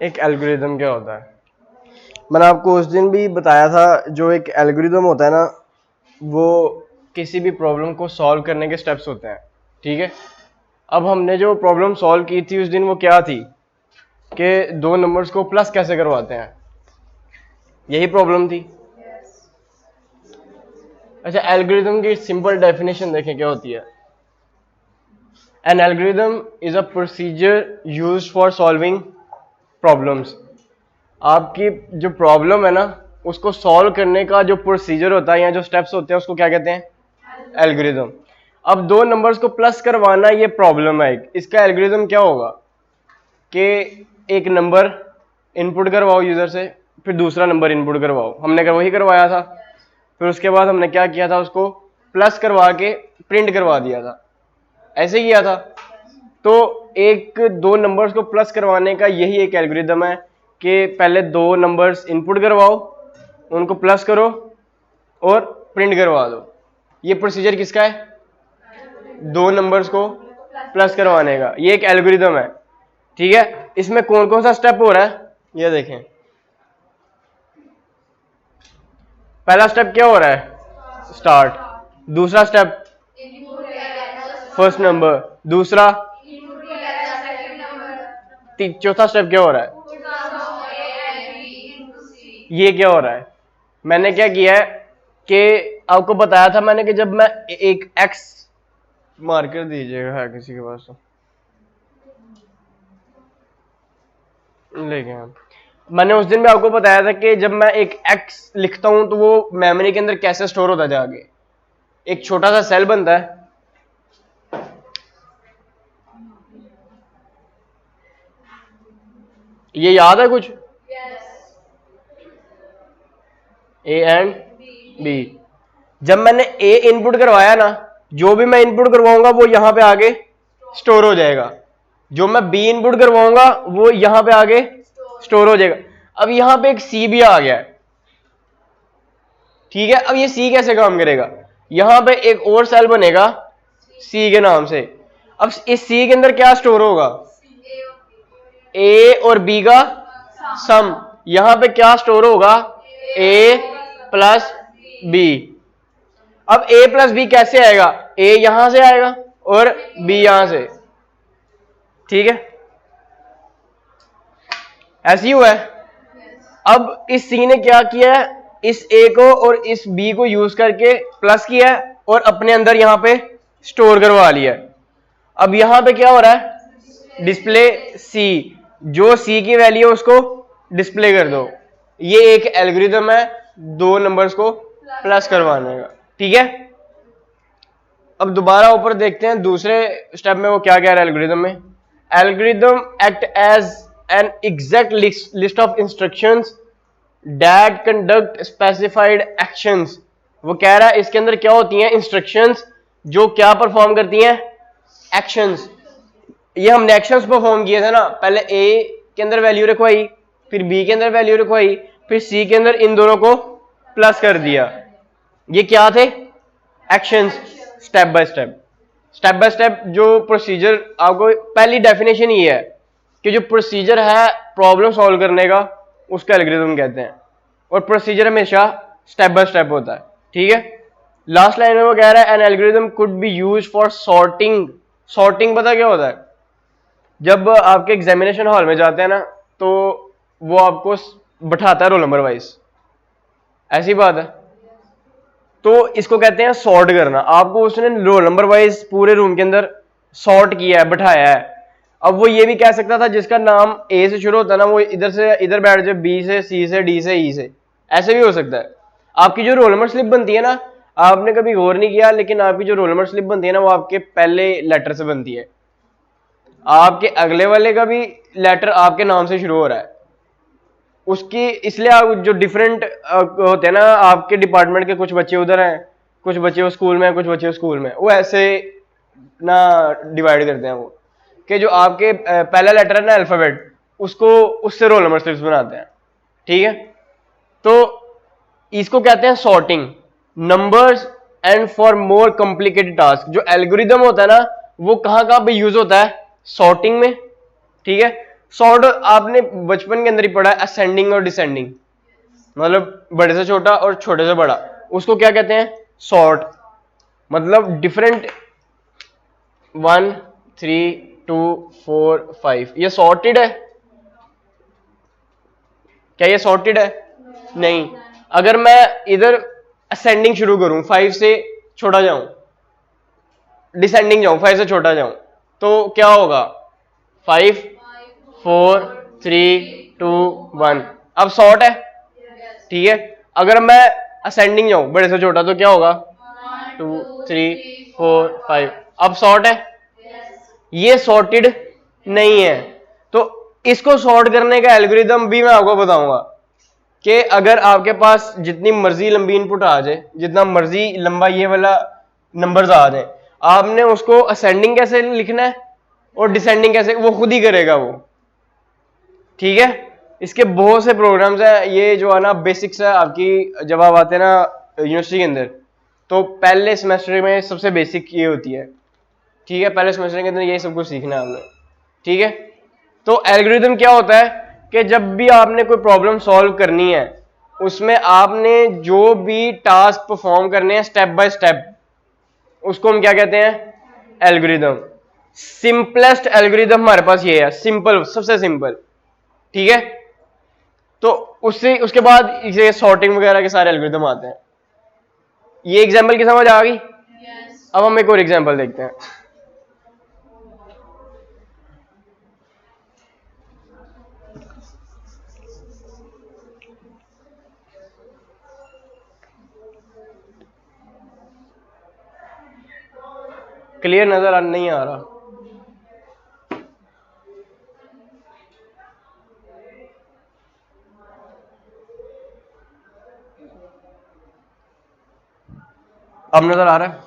एक एल्गोरिदम क्या होता है? मैंने आपको उस दिन भी बताया था, जो एक एल्गोरिदम होता है ना, वो किसी भी प्रॉब्लम को सॉल्व करने के स्टेप्स होते हैं। ठीक है, अब हमने जो प्रॉब्लम सॉल्व की थी उस दिन वो क्या थी कि दो नंबर्स को प्लस कैसे करवाते हैं, यही प्रॉब्लम थी। अच्छा, एल्गोरिदम की सिंपल डेफिनेशन देखें क्या होती है। N algorithm is a procedure used for solving problems. आपकी जो प्रॉब्लम है ना, उसको सॉल्व करने का जो प्रोसीजर होता है या जो स्टेप्स होते हैं उसको क्या कहते हैं? एल्गोरिदम। अब दो नंबर्स को प्लस करवाना ये प्रॉब्लम है एक, इसका एल्गोरिदम क्या होगा कि एक नंबर इनपुट करवाओ यूजर से, फिर दूसरा नंबर इनपुट करवाओ। हमने वही करवाया था, फिर उसके बाद हमने क्या किया था, उसको प्लस करवा के प्रिंट करवा दिया था, ऐसे किया था। तो एक दो नंबर्स को प्लस करवाने का यही एक एल्गोरिदम है कि पहले दो नंबर्स इनपुट करवाओ, उनको प्लस करो और प्रिंट करवा दो। ये प्रोसीजर किसका है? दो नंबर्स को प्लस करवाने का, ये एक एल्गोरिदम है। ठीक है, इसमें कौन कौन सा स्टेप हो रहा है ये देखें। पहला स्टेप क्या हो रहा है? स्टार्ट। दूसरा स्टेप फर्स्ट नंबर। दूसरा, चौथा स्टेप क्या हो रहा है? ये क्या हो रहा है? मैंने क्या किया है कि आपको बताया था मैंने कि जब मैं एक एक्स मार्कर दीजिएगा, है किसी के पास तो लेके आए। मैंने उस दिन भी आपको बताया था कि जब मैं एक एक्स लिखता हूं तो वो मेमोरी के अंदर कैसे स्टोर होता है, जाके एक छोटा सा सेल बनता है। ये याद है कुछ? A and B. जब मैंने ए इनपुट करवाया ना, जो भी मैं इनपुट करवाऊंगा वो यहां पे आगे स्टोर हो जाएगा। जो मैं बी इनपुट करवाऊंगा वो यहां पे आगे स्टोर हो जाएगा। अब यहां पे एक सी भी आ गया है। ठीक है, अब ये सी कैसे काम करेगा? यहां पे एक और सेल बनेगा सी के नाम से। अब इस सी के अंदर क्या स्टोर होगा? ए और बी का सम। यहां पे क्या स्टोर होगा? ए प्लस बी। अब ए प्लस बी कैसे आएगा? ए यहां से आएगा और बी यहां से। ठीक है, ऐसे ही हुआ है। अब इस सी ने क्या किया है, इस ए को और इस बी को यूज करके प्लस किया है और अपने अंदर यहां पे स्टोर करवा लिया है। अब यहां पे क्या हो रहा है? डिस्प्ले सी। जो सी की वैल्यू है उसको डिस्प्ले कर दो। ये एक एल्गोरिदम है दो नंबर्स को प्लस करवाने का। ठीक है, अब दोबारा ऊपर देखते हैं दूसरे स्टेप में वो क्या कह रहा है एल्गोरिदम में। Algorithm act as an exact list of instructions that conduct specified actions. वो कह रहा है इसके अंदर क्या होती हैं? इंस्ट्रक्शंस जो क्या परफॉर्म करती हैं? एक्शंस। ये हमने एक्शंस परफॉर्म किए थे ना, पहले ए के अंदर वैल्यू रखवाई, फिर बी के अंदर वैल्यू रखवाई, फिर सी के अंदर इन दोनों को प्लस कर दिया। ये क्या थे? Actions. Step by step, step by step जो प्रोसीजर, आपको पहली डेफिनेशन ये है कि जो प्रोसीजर है प्रॉब्लम सॉल्व करने का उसका एल्गोरिथम कहते हैं, और प्रोसीजर हमेशा स्टेप बाय स्टेप होता है। ठीक है, लास्ट लाइन में वो कह रहा है an algorithm could be used for sorting. Sorting पता क्या होता है? जब आपके एग्जामिनेशन हॉल में जाते हैं ना, तो वो आपको बैठाता है रोल नंबर वाइज, ऐसी बात है। तो इसको कहते हैं सॉर्ट करना। आपको उसने रोल नंबर वाइज पूरे रूम के अंदर सॉर्ट किया है, बैठाया है। अब वो ये भी कह सकता था जिसका नाम ए से शुरू होता है ना, वो इधर से इधर बैठ जाए, बी से, सी से, डी से, ई से, ऐसे भी हो सकता है। आपकी जो रोल नंबर स्लिप बनती है ना, आपने कभी गौर नहीं किया, लेकिन आपकी जो रोल नंबर स्लिप बनती है ना, वो आपके पहले लेटर से बनती है। आपके अगले वाले का भी लेटर आपके नाम से शुरू हो रहा है उसकी, इसलिए आप जो डिफरेंट होते हैं ना, आपके डिपार्टमेंट के कुछ बच्चे उधर हैं, कुछ बच्चे उस स्कूल में हैं, कुछ बच्चे उस स्कूल में, वो ऐसे ना डिवाइड करते हैं वो, कि जो आपके पहला लेटर है ना अल्फाबेट, उसको उससे रोल नंबर स्लिप्स बनाते हैं। ठीक है, तो इसको कहते हैं sorting numbers. And for more complicated task, जो एल्गोरिदम होता है ना, वो कहां कहां पे यूज होता है? सॉर्टिंग में। ठीक है, सॉर्ट आपने बचपन के अंदर ही पढ़ा है, असेंडिंग और डिसेंडिंग, मतलब बड़े से छोटा और छोटे से बड़ा, उसको क्या कहते हैं? सॉर्ट। मतलब डिफरेंट 1 3 2 4 5, ये सॉर्टेड है? क्या ये सॉर्टेड है? नहीं। अगर मैं इधर असेंडिंग शुरू करूं, 5 से छोटा जाऊं, डिसेंडिंग जाऊं, 5 से छोटा जाऊं, तो क्या होगा? 5 4 3 2 1, अब सॉर्ट है, ठीक है। अगर मैं असेंडिंग जाऊं, बड़े से छोटा, तो क्या होगा? 2 3 4 5, अब सॉर्ट है। ये सॉर्टेड नहीं है। तो इसको सॉर्ट करने का एल्गोरिदम भी मैं आपको बताऊंगा कि अगर आपके पास जितनी मर्जी लंबी इनपुट आ जाए, जितना मर्जी लंबा ये वाला नंबर्स आ जाए, आपने उसको असेंडिंग कैसे लिखना है और डिसेंडिंग कैसे, वो खुद ही करेगा वो, ठीक है। इसके बहुत से प्रोग्राम्स हैं, ये जो है ना बेसिक्स है आपकी, जब आप आते हैं ना यूनिवर्सिटी के अंदर, तो पहले सेमेस्टर में सबसे बेसिक ये होती है, ठीक है। पहले सेमेस्टर के अंदर यही सब कुछ सीखना है हमने, ठीक है। तो एल्गोरिदम क्या होता है कि जब भी आपने कोई प्रॉब्लम सॉल्व करनी है, उसमें आपने जो भी टास्क परफॉर्म करने हैं स्टेप बाय स्टेप, उसको हम क्या कहते हैं? एल्गोरिदम। सिंपलेस्ट एल्गोरिदम हमारे पास ये है, सिंपल, सबसे सिंपल, ठीक है। तो उससे उसके बाद ये सॉर्टिंग वगैरह के सारे एल्गोरिदम आते हैं। ये एग्जांपल की समझ आ गई? अब हम एक और एग्जांपल देखते हैं। क्लियर नजर नहीं आ रहा? अब नजर आ रहा है?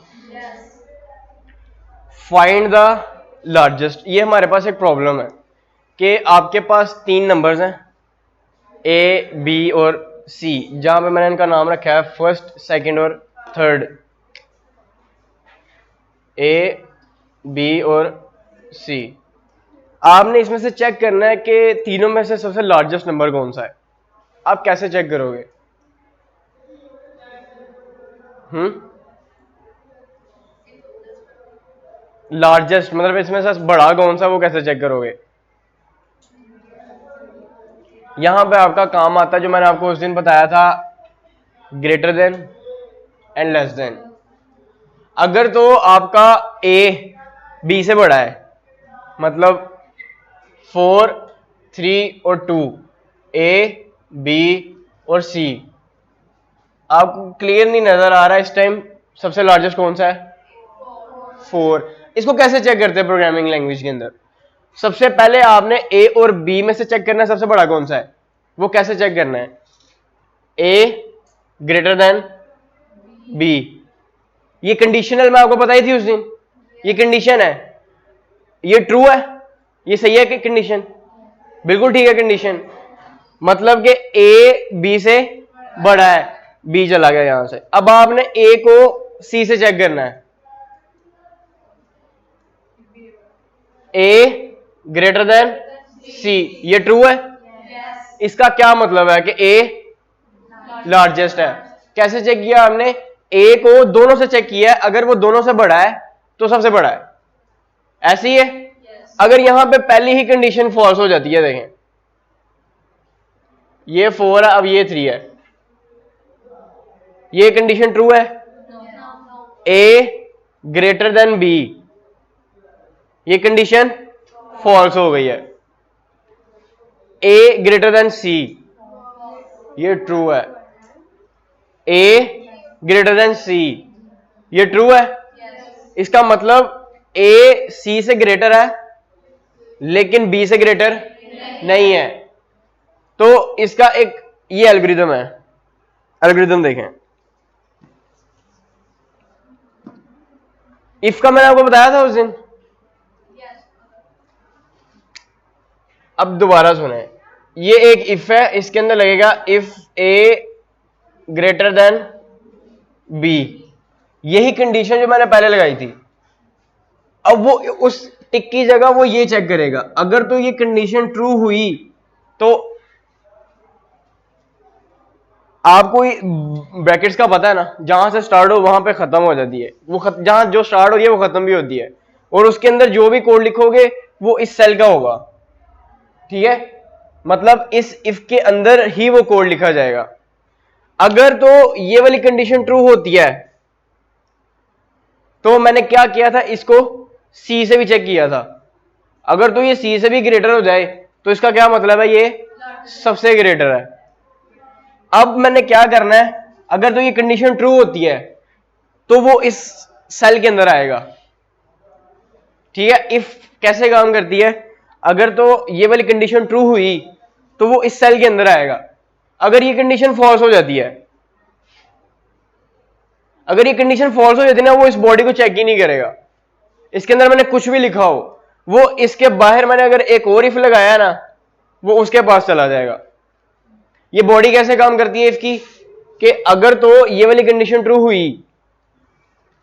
Find the largest. ये हमारे पास एक प्रॉब्लम है कि आपके पास 3 नंबर्स हैं, ए बी और सी, जहां पे मैंने इनका नाम रखा है फर्स्ट, सेकंड और थर्ड, ए बी और सी। आपने इसमें से चेक करना है कि तीनों में से सबसे लार्जेस्ट नंबर कौन सा है। आप कैसे चेक करोगे? लार्जेस्ट मतलब इसमें से बड़ा कौन सा, वो कैसे चेक करोगे? यहां पे आपका काम आता है जो मैंने आपको उस दिन बताया था, greater than and less than. अगर तो आपका ए बी से बड़ा है, मतलब 4 3 और 2, ए बी और सी, आपको क्लियर नहीं नजर आ रहा है इस टाइम सबसे लार्जेस्ट कौन सा है? 4। इसको कैसे चेक करते हैं प्रोग्रामिंग लैंग्वेज के अंदर? सबसे पहले आपने ए और बी में से चेक करना है सबसे बड़ा कौन सा है। वो कैसे चेक करना है? ए ग्रेटर देन बी। ये कंडीशनल मैं आपको बताई थी उस दिन, ये कंडीशन है, ये ट्रू है, ये सही है कि कंडीशन? बिल्कुल ठीक है कंडीशन। मतलब कि ए बी से बड़ा है, बी चला गया यहां से। अब आपने ए को सी से चेक करना है, ए ग्रेटर देन सी, ये ट्रू है। इसका क्या मतलब है कि ए लार्जेस्ट है। कैसे चेक किया हमने? ए को दोनों से चेक किया है, अगर वो दोनों से बड़ा है तो सबसे बड़ा है, ऐसी है। अगर यहां पे पहली ही कंडीशन फॉल्स हो जाती है, देखें ये 4 है, अब ये 3 है, ये कंडीशन ट्रू है। ए ग्रेटर देन बी, ये कंडीशन फॉल्स हो गई है। ए ग्रेटर देन सी, ये ट्रू है। ए ग्रेटर देन सी, ये ट्रू है। इसका मतलब ए सी से ग्रेटर है लेकिन बी से ग्रेटर नहीं है। तो इसका एक ये एल्गोरिदम है। एल्गोरिदम देखें, इफ का मैंने आपको बताया था उस दिन। अब दोबारा सुने, ये एक इफ है, इसके अंदर लगेगा if A greater than B, यही कंडीशन जो मैंने पहले लगाई थी। अब वो उस टिक की जगह वो ये चेक करेगा, अगर तो ये कंडीशन ट्रू हुई तो आपको ब्रैकेट्स का पता है ना, जहां से स्टार्ट हो वहां पे खत्म हो जाती है, वो जहां जो स्टार्ट हो रही है वो खत्म भी होती है, और उसके अंदर जो भी कोड लिखोगे वो इस सेल का होगा, ठीक है, मतलब इस इफ के अंदर ही वो कोड लिखा जाएगा। अगर तो ये वाली कंडीशन ट्रू होती है तो मैंने क्या किया था, इसको सी से भी चेक किया था, अगर तो ये सी से भी ग्रेटर हो जाए तो इसका क्या मतलब है, ये सबसे ग्रेटर है। अब मैंने क्या करना है, अगर तो ये कंडीशन ट्रू होती है तो वो इस सेल के अंदर आएगा, ठीक है। इफ कैसे काम करती है, अगर तो ये वाली कंडीशन ट्रू हुई तो वो इस सेल के अंदर आएगा, अगर ये कंडीशन फॉल्स हो जाती है, अगर ये कंडीशन फॉल्स हो जाती है ना, वो इस बॉडी को चेक ही नहीं करेगा, इसके अंदर मैंने कुछ भी लिखा हो, वो इसके बाहर मैंने अगर एक और इफ लगाया ना, वो उसके पास चला जाएगा। ये बॉडी कैसे काम करती है इफ की, कि अगर तो ये वाली कंडीशन ट्रू हुई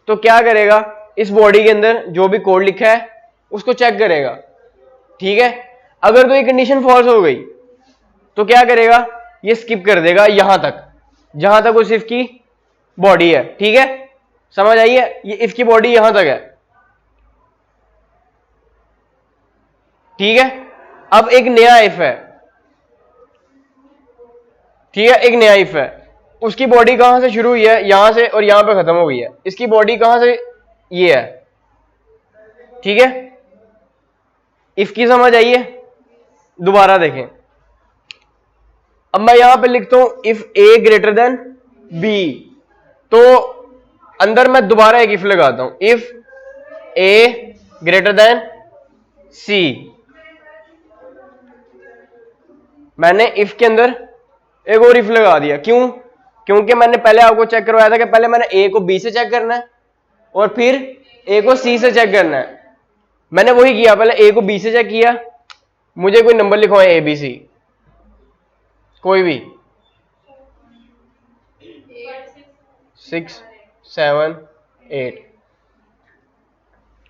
तो क्या करेगा, इस बॉडी के अंदर जो भी कोड लिखा है उसको चेक करेगा, ठीक है। अगर तो ये कंडीशन फॉल्स हो गई तो क्या करेगा, ये स्किप कर देगा यहां तक जहां तक उस इफ की बॉडी है, ठीक है, समझ आई है, ये इफ की बॉडी यहां तक है, ठीक है। अब एक नया इफ है, ठीक है, एक नया इफ है, उसकी बॉडी कहां से शुरू हुई है, यहां से, और यहां पे खत्म हो गई है, इसकी बॉडी कहां से, ये है, ठीक है। इफ की समझ आई है, दोबारा देखें, अब मैं यहां पे लिखता हूं if A greater than B, तो अंदर मैं दोबारा एक इफ लगाता हूं, if A greater than C, मैंने इफ के अंदर एक और इफ लगा दिया, क्यों, क्योंकि मैंने पहले आपको चेक करवाया था कि पहले मैंने ए को बी से चेक करना है और फिर ए को सी से चेक करना है, मैंने वही किया, पहले ए को बी से चेक किया, मुझे कोई नंबर लिखवाए ए बी सी, कोई भी 6 7 8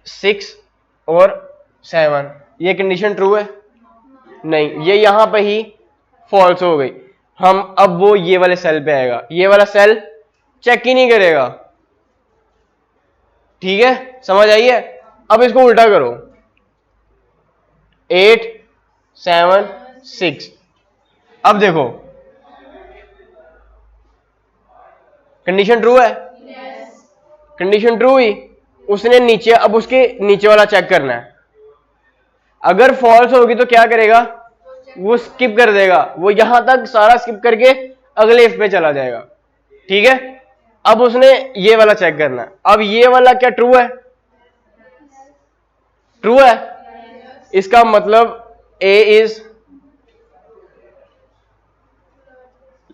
6 और 7, ये कंडीशन ट्रू है नहीं, ये यहां पे ही फॉल्स हो गई, हम अब वो ये वाले सेल पे आएगा, ये वाला सेल चेक ही नहीं करेगा, ठीक है, समझ आई है। अब इसको उल्टा करो, 8 7 6, अब देखो कंडीशन ट्रू है, कंडीशन ट्रू हुई, उसने नीचे, अब उसके नीचे वाला चेक करना है, अगर फॉल्स होगी तो क्या करेगा, वो स्किप कर देगा, वो यहां तक सारा स्किप करके अगले इफ पे चला जाएगा, ठीक है। अब उसने ये वाला चेक करना है, अब ये वाला क्या ट्रू है, ट्रू है, इसका मतलब ए इज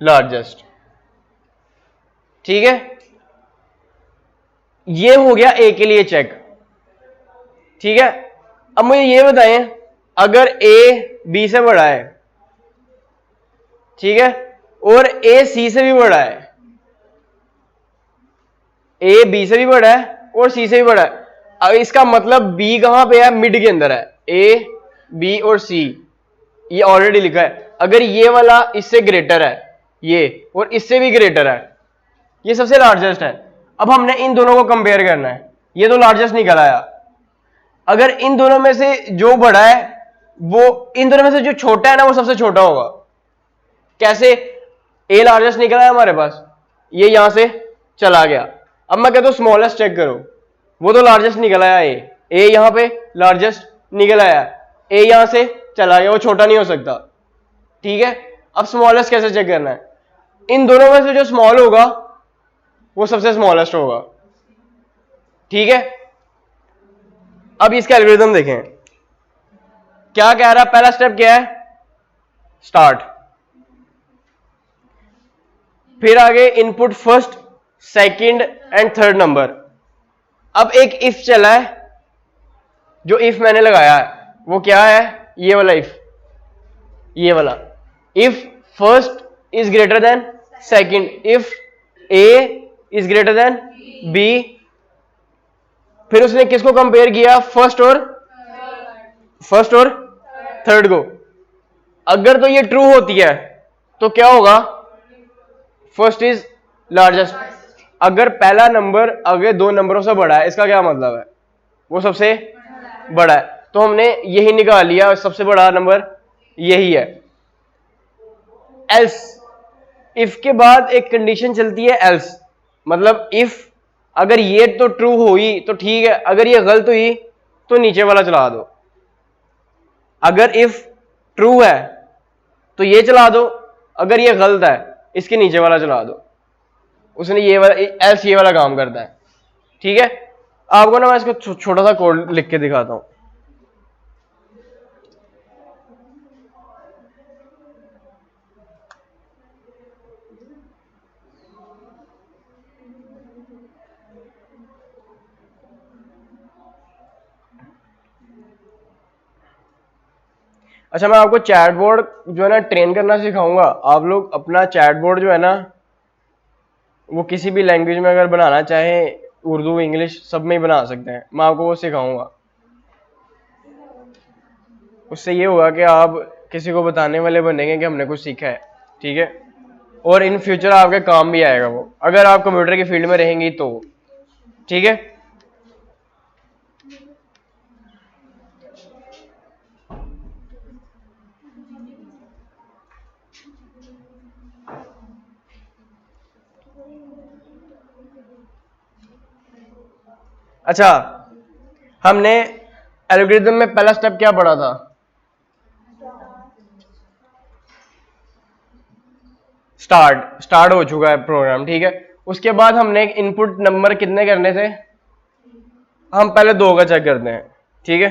लार्जेस्ट, ठीक है, ये हो गया ए के लिए चेक, ठीक है। अब मुझे ये बताएं, अगर ए बी से बड़ा है, ठीक है, और ए सी से भी बड़ा है, ए बी से भी बड़ा है और सी से भी बड़ा है, अब इसका मतलब बी कहां पे है, मिड के अंदर है, ए बी और सी, ये ऑलरेडी लिखा है, अगर ये वाला इससे ग्रेटर है, ये और इससे भी ग्रेटर है, ये सबसे लार्जेस्ट है। अब हमने इन दोनों को कंपेयर करना है, ये तो लार्जेस्ट निकल आया, अगर इन दोनों में से जो बड़ा है, वो इन दोनों में से जो छोटा है ना, वो सबसे छोटा होगा, कैसे, ए लार्जेस्ट निकल आया हमारे पास, ये यहां से चला गया, अब मैं कहता हूं स्मॉलेस्ट चेक करो, वो तो लार्जेस्ट निकल आया, ए यहां पे लार्जेस्ट निकल आया, ए यहां से चला गया, वो छोटा नहीं हो सकता, ठीक है। अब स्मॉलेस्ट कैसे चेक करना है, इन दोनों में से जो स्मॉल होगा वो सबसे स्मॉलेस्ट होगा, ठीक है। अब इसका एल्गोरिथम देखें, क्या कह रहा है, पहला स्टेप क्या है, स्टार्ट, फिर आगे input first second and third number. अब एक इफ चला है, जो इफ मैंने लगाया है वो क्या है, ये वाला इफ, ये वाला if first is greater than second, if A is greater than B, फिर उसने किसको कंपेयर किया, फर्स्ट और फर्स्ट और थर्ड को। अगर तो ये ट्रू होती है तो क्या होगा, फर्स्ट इज लार्जेस्ट। अगर पहला नंबर अगर दो नंबरों से बड़ा है, इसका क्या मतलब है, वो सबसे बड़ा है। तो हमने यही निकाल लिया, सबसे बड़ा नंबर यही है। एल्स, इफ के बाद एक कंडीशन चलती है एल्स, मतलब इफ अगर ये तो ट्रू हुई तो ठीक है, अगर ये गलत हुई तो नीचे वाला चला दो। अगर इफ ट्रू है तो ये चला दो, अगर ये गलत है इसके नीचे वाला चला दो। उसने ये वाला एल्स ये वाला काम करता है, ठीक है। आपको ना मैं इसको छोटा सा कोड लिख के दिखाता हूं। अच्छा, मैं आपको चैट बोर्ड जो है ना ट्रेन करना सिखाऊंगा। आप लोग अपना चैट बोर्ड जो है ना वो किसी भी लैंग्वेज में अगर बनाना चाहें, उर्दू इंग्लिश सब में ही बना सकते हैं। मैं आपको वो सिखाऊंगा। उससे ये होगा कि आप किसी को बताने वाले बनेंगे कि हमने कुछ सीखा है, ठीक है। और इन फ्यूचर आपके काम भी आएगा वो, अगर आप कंप्यूटर की फील्ड में रहेंगी तो, ठीक है। अच्छा, हमने एल्गोरिथम में पहला स्टेप क्या पढ़ा था, स्टार्ट हो चुका है प्रोग्राम, ठीक है। उसके बाद हमने इनपुट नंबर कितने करने थे, हम पहले 2 का चेक करते हैं, ठीक है।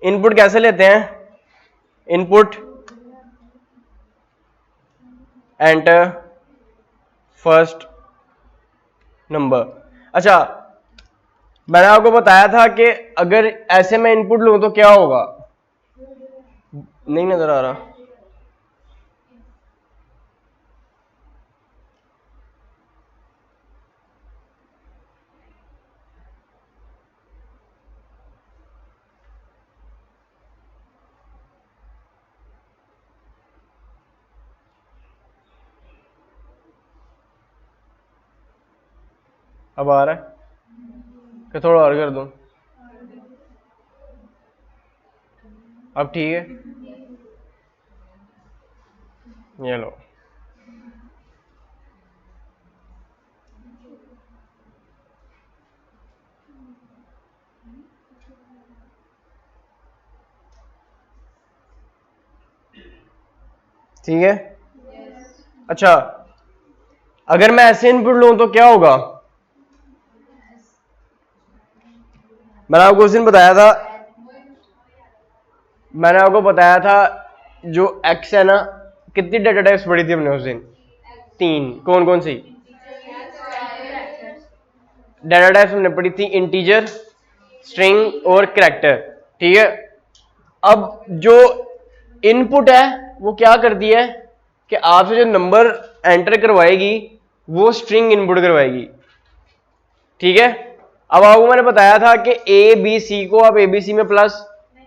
इनपुट कैसे लेते हैं, इनपुट एंटर फर्स्ट नंबर। अच्छा, मैंने आपको बताया था कि अगर ऐसे में इनपुट लूं तो क्या होगा, नहीं नजर आ रहा, अब आ रहा है कि थोड़ा और कर दूं, अब ठीक है, ये लो। ठीक है। अच्छा, अगर मैं ऐसे इनपुट लूं तो क्या होगा, मैंने आपको उस दिन बताया था, मैंने आपको बताया था जो एक्स है ना, कितनी डाटा टाइप्स पढ़ी थी हमने उस दिन, 3। कौन कौन सी डाटा टाइप्स हमने पढ़ी थी, इंटीजर, स्ट्रिंग और कैरेक्टर, ठीक है। अब जो इनपुट है वो क्या करती है कि आपसे जो नंबर एंटर करवाएगी वो स्ट्रिंग इनपुट करवाएगी, ठीक है। अब आपको मैंने बताया था कि ए बी सी को आप एबीसी में प्लस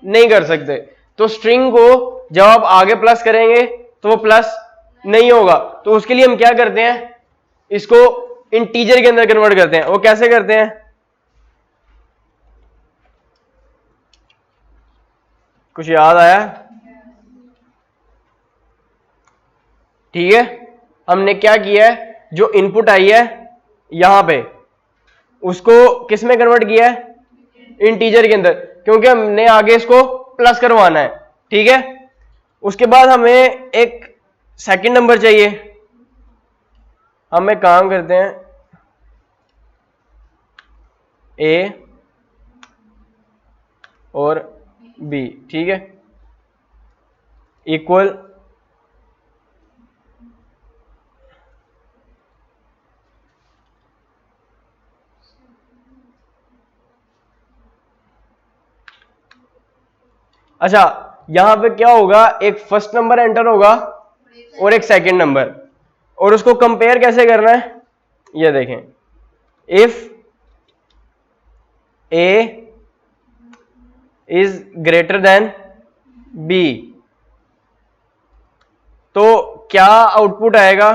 नहीं कर सकते, तो स्ट्रिंग को जब आप आगे प्लस करेंगे तो वो प्लस नहीं होगा। तो उसके लिए हम क्या करते हैं, इसको इंटीजर के अंदर कन्वर्ट करते हैं। वो कैसे करते हैं, कुछ याद आया, ठीक है। हमने क्या किया है, जो इनपुट आई है यहां पे उसको किस में कन्वर्ट किया है, इंटीजर के अंदर, क्योंकि हमने आगे इसको प्लस करवाना है, ठीक है। उसके बाद हमें एक सेकंड नंबर चाहिए। हम एक काम करते हैं, ए और बी, ठीक है, इक्वल अच्छा, यहां पे क्या होगा, एक फर्स्ट नंबर एंटर होगा और एक सेकंड नंबर, और उसको कंपेयर कैसे करना है, ये देखें, if A is greater than B, तो क्या आउटपुट आएगा?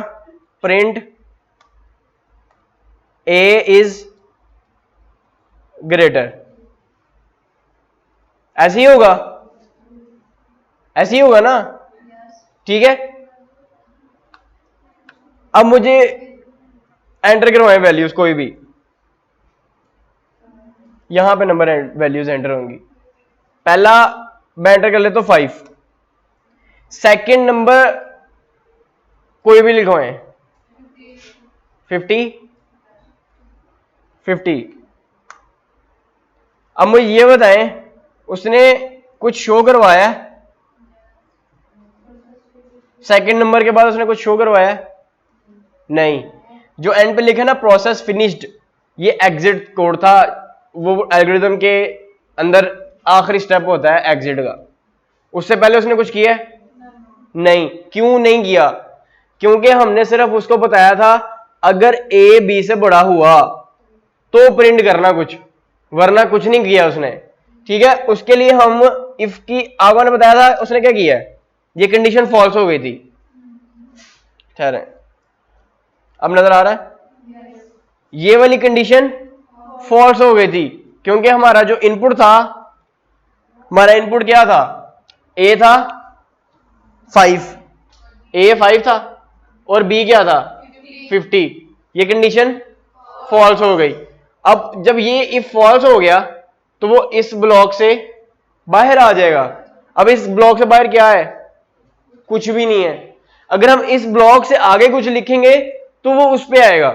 Print A is greater. ऐसे ही होगा, ऐसे ही होगा ना? ठीक है, अब मुझे एंटर करवाएं वैल्यूज कोई भी, यहां पे नंबर वैल्यूज एंटर होंगी। पहला मैं एंटर कर लेता हूं 5, सेकंड नंबर कोई भी लिखवाएं, 50 50। अब मुझे ये बताएं, उसने कुछ शो करवाया? सेकंड नंबर के बाद उसने कुछ शो करवाया? नहीं। जो एंड पे लिखा ना प्रोसेस फिनिश्ड, ये एग्जिट कोड था, वो एल्गोरिथम के अंदर आखिरी स्टेप होता है एग्जिट का। उससे पहले उसने कुछ किया? नहीं। क्यों नहीं किया? क्योंकि हमने सिर्फ उसको बताया था अगर ए बी से बड़ा हुआ तो प्रिंट करना कुछ, वरना कुछ नहीं किया उसने। ठीक है, उसके लिए हम इफ की आगे ने बताया था, उसने क्या किया? ये कंडीशन फॉल्स हो गई थी। ठहरे, अब नजर आ रहा है? ये वाली कंडीशन फॉल्स हो गई थी क्योंकि हमारा जो इनपुट था, हमारा इनपुट क्या था? ए था 5, ए 5 था और बी क्या था? 50। ये कंडीशन फॉल्स हो गई। अब जब ये इफ फॉल्स हो गया तो वो इस ब्लॉक से बाहर आ जाएगा। अब इस ब्लॉक से बाहर क्या है? कुछ भी नहीं है। अगर हम इस ब्लॉक से आगे कुछ लिखेंगे तो वो उस पे आएगा।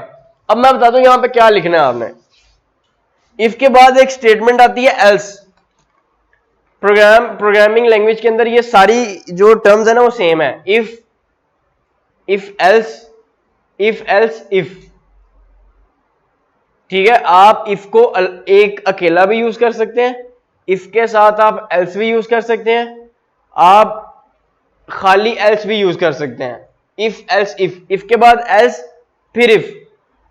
अब मैं बता दूं यहां पे क्या लिखना है आपने। इफ के बाद एक स्टेटमेंट आती है एल्स। प्रोग्रामिंग लैंग्वेज के अंदर ये सारी जो टर्म्स है ना वो सेम है। If else if. ठीक है, आप इफ को एक अकेला भी यूज कर सकते हैं, इफ के साथ आप एल्स भी यूज कर सकते हैं, आप खाली एल्स भी यूज कर सकते हैं। इफ एल्स इफ के बाद एल्स फिर इफ।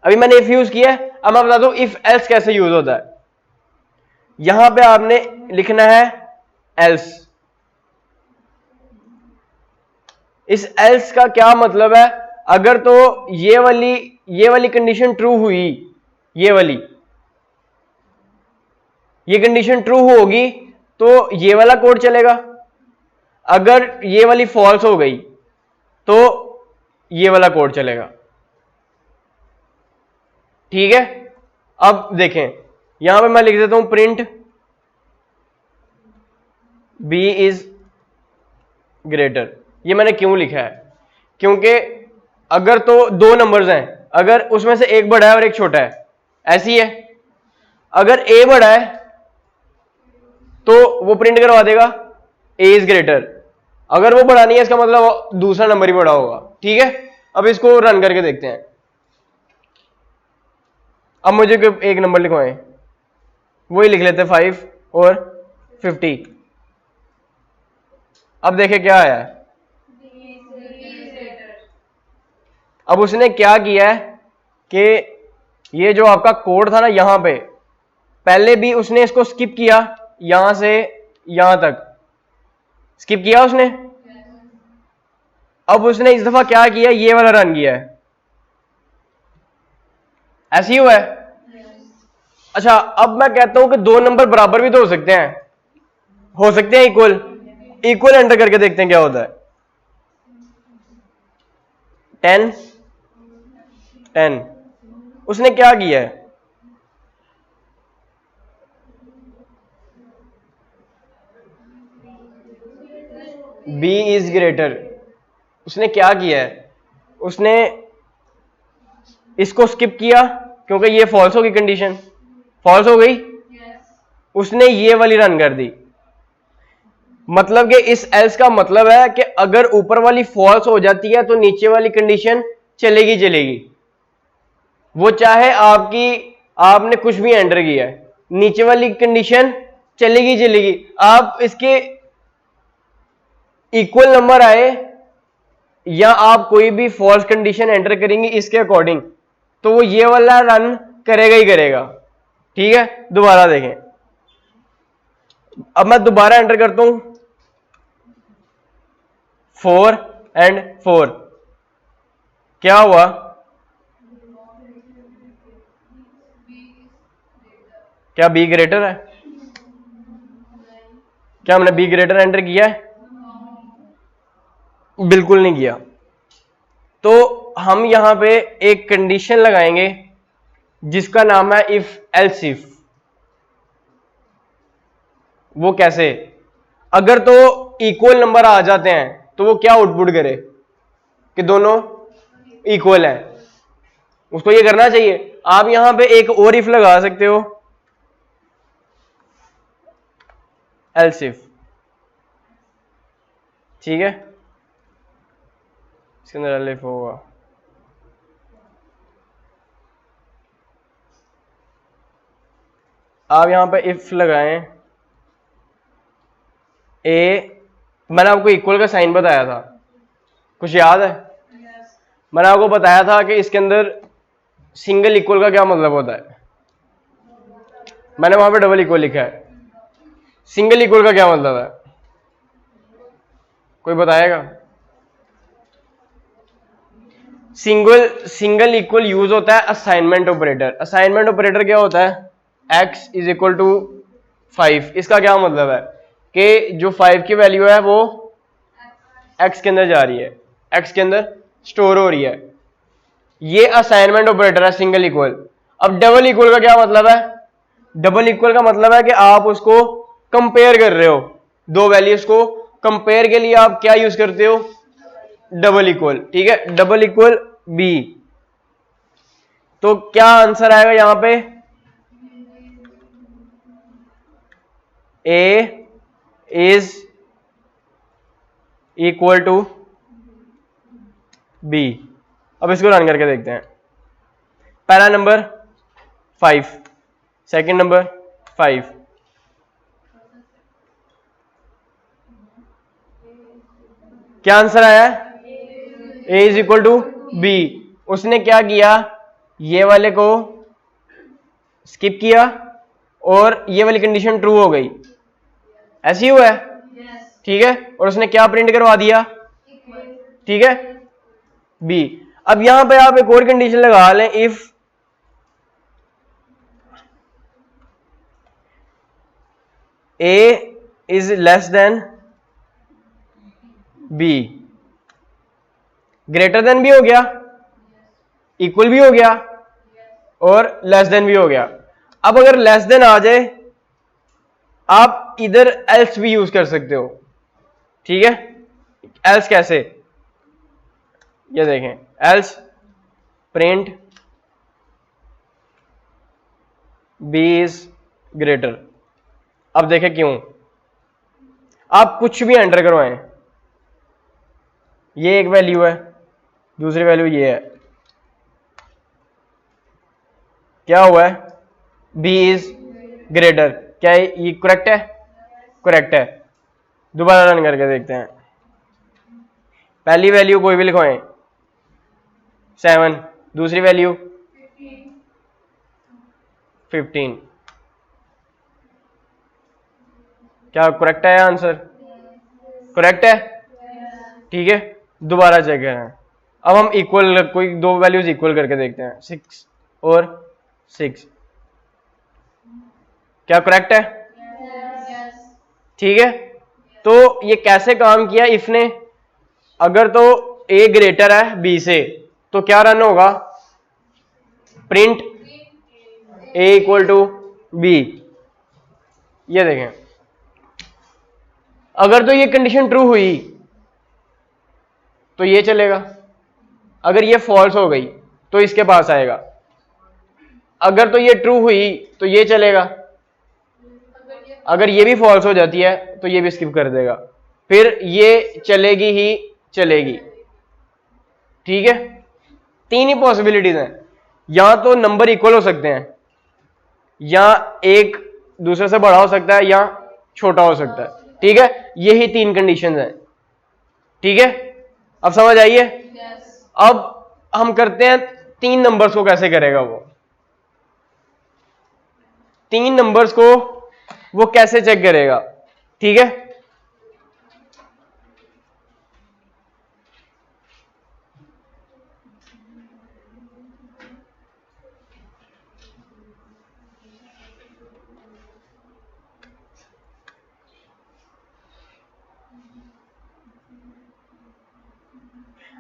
अभी मैंने इफ यूज किया है, अब मैं बता दूं इफ एल्स कैसे यूज होता है। यहां पे आपने लिखना है एल्स। इस एल्स का क्या मतलब है? अगर तो ये वाली कंडीशन ट्रू हुई, ये कंडीशन ट्रू होगी तो ये वाला कोड चलेगा। अगर ये वाली फॉल्स हो गई तो ये वाला कोड चलेगा। ठीक है, अब देखें यहां पे मैं लिख देता हूं प्रिंट बी इज ग्रेटर। ये मैंने क्यों लिखा है? क्योंकि अगर तो दो नंबर्स हैं, अगर उसमें से एक बड़ा है और एक छोटा है, ऐसी है। अगर ए बड़ा है तो वो प्रिंट करवा देगा ए इज ग्रेटर। अगर वो बड़ा नहीं है इसका मतलब दूसरा नंबर ही बड़ा होगा। ठीक है, अब इसको रन करके देखते हैं। अब मुझे एक नंबर लिखवाएं, वही लिख लेते 5 और 50। अब देखें क्या आया है। अब उसने क्या किया है कि ये जो आपका कोड था ना यहां पे, पहले भी उसने इसको स्किप किया, यहां से यहां तक स्किप किया उसने। अब उसने इस दफा क्या किया, ये वाला रन किया है। ऐसे ही हुआ है। अच्छा, अब मैं कहता हूं कि दो नंबर बराबर भी तो हो सकते हैं, इक्वल एंटर करके देखते हैं क्या होता है। 10 उसने क्या किया है? B is greater. उसने क्या किया है? उसने इसको स्किप किया क्योंकि ये फॉल्स होगी, कंडीशन फॉल्स हो गई। उसने ये वाली रन कर दी। मतलब कि इस एल्स का मतलब है कि अगर ऊपर वाली फॉल्स हो जाती है तो नीचे वाली कंडीशन चलेगी। वो चाहे आपने कुछ भी एंटर किया है, नीचे वाली कंडीशन चलेगी। आप इसके इक्वल नंबर आए या आप कोई भी फॉल्स कंडीशन एंटर करेंगे इसके अकॉर्डिंग, तो वो ये वाला रन करेगा ही करेगा। ठीक है, दोबारा देखें, अब मैं दोबारा एंटर करता हूं 4 एंड 4, क्या हुआ? क्या बी ग्रेटर है? क्या हमने बी ग्रेटर एंटर किया है? बिल्कुल नहीं किया। तो हम यहां पे एक कंडीशन लगाएंगे जिसका नाम है इफ एल्स इफ। वो कैसे? अगर तो इक्वल नंबर आ जाते हैं तो वो क्या आउटपुट करे कि दोनों इक्वल हैं, उसको ये करना चाहिए। आप यहां पे एक और इफ लगा सकते हो, एल्स इफ, ठीक है, इसके अंदर एल्स इफ होगा। आप यहां पे इफ लगाएं, ए, मैंने आपको इक्वल का साइन बताया था, कुछ याद है? मैंने आपको बताया था कि इसके अंदर सिंगल इक्वल का क्या मतलब होता है, मैंने वहां पे डबल इक्वल लिखा है। सिंगल इक्वल का क्या मतलब है, कोई बताएगा? सिंगल इक्वल यूज होता है असाइनमेंट ऑपरेटर। असाइनमेंट ऑपरेटर क्या होता है? x is equal to 5। इसका क्या मतलब है कि जो 5 की वैल्यू है वो x के अंदर जा रही है, x के अंदर स्टोर हो रही है। ये असाइनमेंट ऑपरेटर है सिंगल इक्वल। अब डबल इक्वल का क्या मतलब है? डबल इक्वल का मतलब है कि आप उसको कंपेयर कर रहे हो, दो वैल्यूज को कंपेयर के लिए आप क्या यूज करते हो? डबल इक्वल, ठीक है, डबल इक्वल बी। तो क्या आंसर आएगा यहां पे? ए इज इक्वल टू बी। अब इसको रन करके देखते हैं। पहला नंबर 5, सेकंड नंबर 5, क्या आंसर आया? ए इज इक्वल टू बी। उसने क्या किया? ये वाले को स्किप किया और ये वाली कंडीशन ट्रू हो गई, ऐसी हुआ है, ठीक है, और उसने क्या प्रिंट करवा दिया? ठीक है, बी। अब यहां पे आप एक और कंडीशन लगा लें, if A is less than B. Greater than भी हो गया, इक्वल भी हो गया और लेस देन भी हो गया। अब अगर लेस देन आ जाए, आप इधर एल्स भी यूज कर सकते हो, ठीक है। एल्स कैसे? ये देखें, else print B is greater. अब देखें क्यों। आप कुछ भी एंटर करवाएं, ये एक वैल्यू है, दूसरी वैल्यू ये है, क्या हुआ है? B is greater. क्या ये करेक्ट है? करेक्ट है। दोबारा रन करके देखते हैं। पहली वैल्यू कोई भी लिखवाएं 7, दूसरी वैल्यू 15, क्या करेक्ट है आंसर? करेक्ट है, ठीक है। दोबारा चेक करें। अब हम इक्वल, कोई दो वैल्यूज इक्वल करके देखते हैं, 6 और 6, क्या करेक्ट है? ठीक है। तो ये कैसे काम किया इफ ने? अगर तो ए ग्रेटर है बी से तो क्या रन होगा? Print A equal to B. ये देखें, अगर तो ये कंडीशन ट्रू हुई तो ये चलेगा, अगर ये फॉल्स हो गई तो इसके पास आएगा, अगर तो ये ट्रू हुई तो ये चलेगा, अगर ये भी फॉल्स हो जाती है तो ये भी स्किप कर देगा, फिर ये चलेगी ही चलेगी, ठीक है। तीन ही पॉसिबिलिटीज हैं, या तो नंबर इक्वल हो सकते हैं, या एक दूसरे से बड़ा हो सकता है, या छोटा हो सकता है, ठीक है। यही तीन कंडीशंस हैं, ठीक है। अब समझ आइए। अब हम करते हैं तीन नंबर्स को कैसे करेगा वो। तीन नंबर्स को वो कैसे चेक करेगा, ठीक है।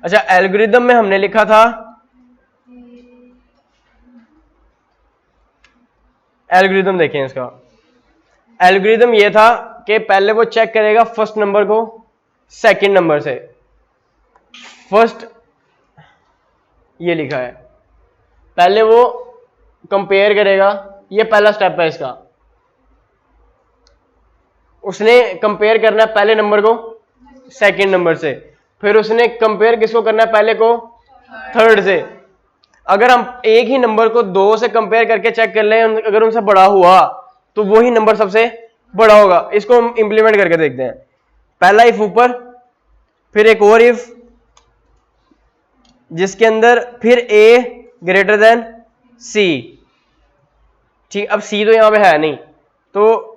अच्छा, एल्गोरिदम में हमने लिखा था, एल्गोरिदम देखें इसका। एल्गोरिदम ये था कि पहले वो चेक करेगा फर्स्ट नंबर को सेकंड नंबर से। फर्स्ट ये लिखा है, पहले वो कंपेयर करेगा, ये पहला स्टेप है इसका। उसने कंपेयर करना है पहले नंबर को सेकंड नंबर से, फिर उसने कंपेयर किसको करना है, पहले को थर्ड से। अगर हम एक ही नंबर को दो से कंपेयर करके चेक कर लें, अगर उनसे बड़ा हुआ तो वही नंबर सबसे बड़ा होगा। इसको हम इंप्लीमेंट करके देखते हैं। पहला इफ ऊपर, फिर एक और इफ जिसके अंदर फिर ए ग्रेटर देन सी, ठीक। अब सी तो यहां पे है नहीं, तो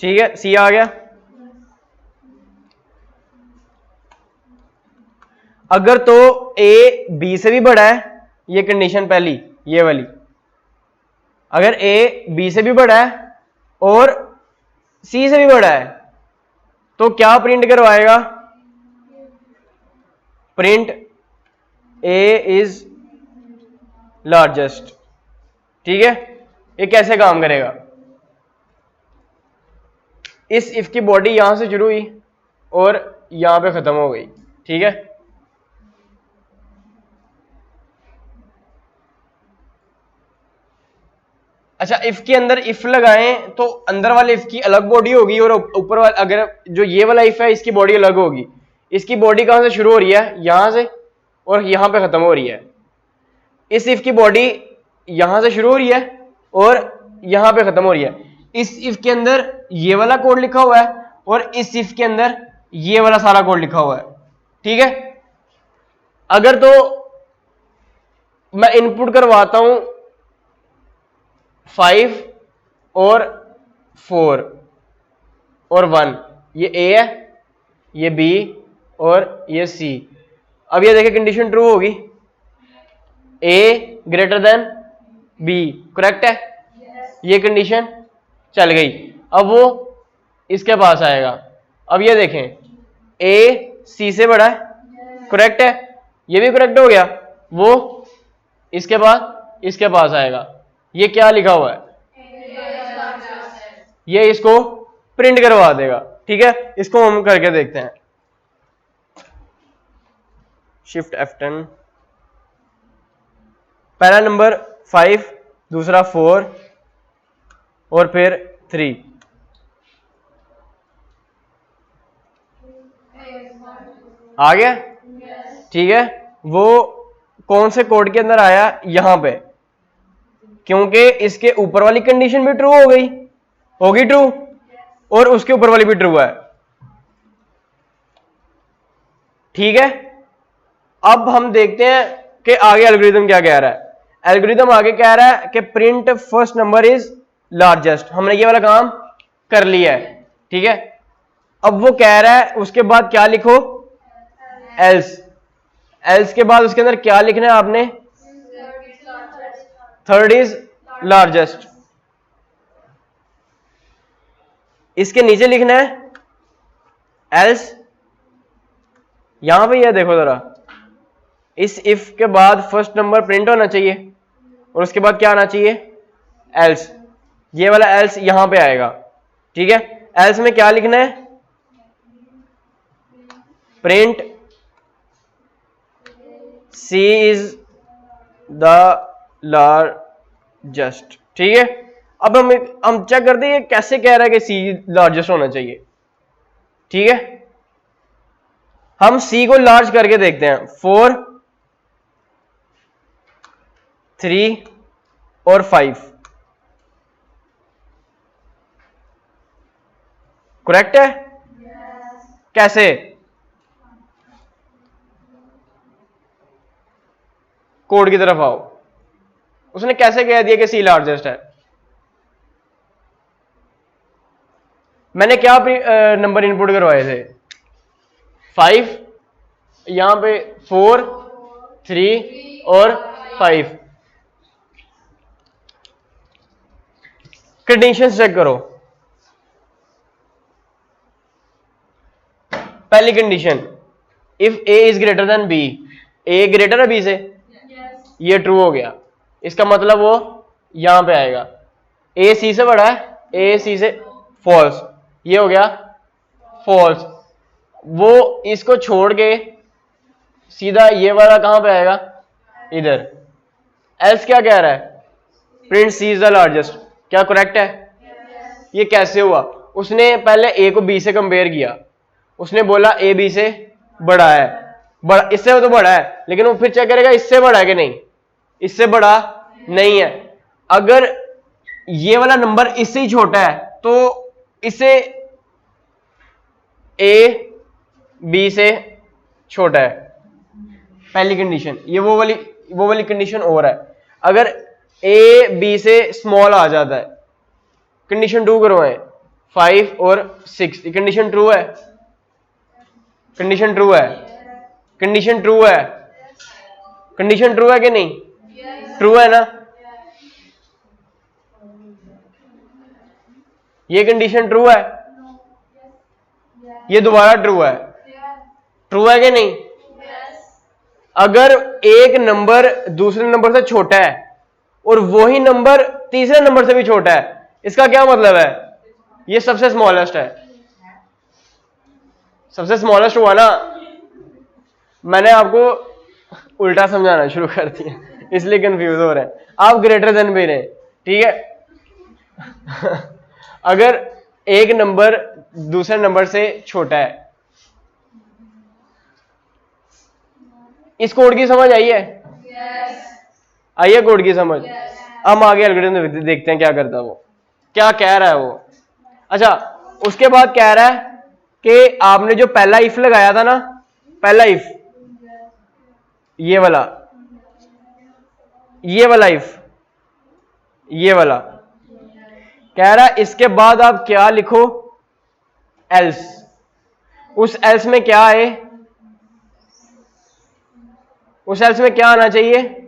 ठीक है, सी आ गया। अगर तो ए बी से भी बड़ा है, ये कंडीशन पहली, ये वाली, अगर ए बी से भी बड़ा है और सी से भी बड़ा है, तो क्या प्रिंट करवाएगा, प्रिंट ए इज लार्जेस्ट, ठीक है। ये कैसे काम करेगा, इस इफ की बॉडी यहां से शुरू हुई और यहां पे खत्म हो गई, ठीक है। अच्छा, इफ के अंदर इफ लगाएं तो अंदर वाले इफ की अलग बॉडी होगी और ऊपर वाला, अगर जो ये वाला इफ है इसकी बॉडी अलग होगी। इसकी बॉडी कहां से शुरू हो रही है, यहां से, और यहां पे खत्म हो रही है। इस इफ की बॉडी यहां से शुरू हो रही है और यहां पे खत्म हो रही है। इस इफ के अंदर ये वाला कोड लिखा हुआ है और इस इफ के अंदर ये वाला सारा कोड लिखा हुआ है, ठीक है। अगर तो मैं इनपुट करवाता हूं 5 और 4 और 1, ये ए है, ये बी और ये सी। अब ये देखिए कंडीशन ट्रू होगी, ए ग्रेटर देन बी, करेक्ट है। ये कंडीशन चल गई। अब वो इसके पास आएगा। अब ये देखें, ए सी से बड़ा है, करेक्ट है, ये भी करेक्ट हो गया। वो इसके बाद इसके पास आएगा। ये क्या लिखा हुआ है, ये इसको प्रिंट करवा देगा, ठीक है। इसको हम करके देखते हैं। शिफ्ट F10, पहला नंबर 5, दूसरा 4 और फिर 3, आ गया, ठीक है। वो कौन से कोड के अंदर आया, यहां पे, क्योंकि इसके ऊपर वाली कंडीशन भी ट्रू हो गई, होगी ट्रू, और उसके ऊपर वाली भी ट्रू है, ठीक है। अब हम देखते हैं कि आगे एल्गोरिथम क्या कह रहा है। एल्गोरिथम आगे कह रहा है कि print first number is largest. हमने ये वाला काम कर लिया है, ठीक है। अब वो कह रहा है उसके बाद क्या लिखो, एल्स। एल्स के बाद उसके अंदर क्या लिखना है आपने, थर्ड इज लार्जेस्ट। इसके नीचे लिखना है एल्स, यहां पे यह देखो जरा, इस इफ के बाद फर्स्ट नंबर प्रिंट होना चाहिए और उसके बाद क्या आना चाहिए, एल्स। ये वाला एल्स यहां पे आएगा, ठीक है। एल्स में क्या लिखना है, print C is the largest, ठीक है। अब हम चेक करते हैं कैसे कह रहा है कि सी लार्जेस्ट होना चाहिए, ठीक है। हम सी को लार्ज करके देखते हैं। 4 3 और 5। करेक्ट है? कैसे? कोड की तरफ आओ। उसने कैसे कह दिया कि सी लार्जेस्ट है? मैंने क्या नंबर इनपुट करवाए थे? 5, यहां पे 4, 3 और 5। कंडीशन चेक करो। पहली condition, if A is greater than B, A greater है बी से, ये ट्रू हो गया। इसका मतलब वो यहां पे आएगा। ए सी से बड़ा है, ए सी से, फॉल्स, ये हो गया फॉल्स। वो इसको छोड़ के सीधा ये वाला कहां पे आएगा? इधर। एल्स क्या कह रहा है? Print C is the largest. क्या करेक्ट है? ये कैसे हुआ? उसने पहले ए को बी से कंपेयर किया, उसने बोला ए बी से बड़ा है, बड़ा इससे तो बड़ा है, लेकिन वो फिर चेक करेगा इससे बड़ा है कि नहीं, इससे बड़ा नहीं है। अगर ये वाला नंबर इससे ही छोटा है तो इससे ए बी से छोटा है। पहली कंडीशन ये, वो वाली कंडीशन और है। अगर ए बी से स्मॉल आ जाता है, कंडीशन 2 करवाएं, 5 और 6, कंडीशन ट्रू है? कंडीशन ट्रू है? कंडीशन ट्रू है? कंडीशन ट्रू है कि नहीं? ट्रू है ना? ये कंडीशन ट्रू है? ये दोबारा ट्रू है? ट्रू है कि नहीं? अगर एक नंबर दूसरे नंबर से छोटा है और वही नंबर तीसरे नंबर से भी छोटा है, इसका क्या मतलब है? ये सबसे स्मॉलेस्ट है। सबसे स्मॉलेस्ट हुआ ना? मैंने आपको उल्टा समझाना शुरू कर दिया, इसलिए कंफ्यूज हो रहे हैं आप। ग्रेटर देन भी रहे, ठीक है? अगर एक नंबर दूसरे नंबर से छोटा है, इस कोड की समझ आई है? आई है कोड की समझ? हम आगे एल्गोरिथम देखते हैं क्या करता है वो, क्या कह रहा है वो। अच्छा, उसके बाद कह रहा है कि आपने जो पहला इफ लगाया था ना, पहला इफ, ये वाला इफ, ये वाला कह रहा है इसके बाद आप क्या लिखो? एल्स। उस एल्स में क्या है? उस एल्स में क्या आना चाहिए?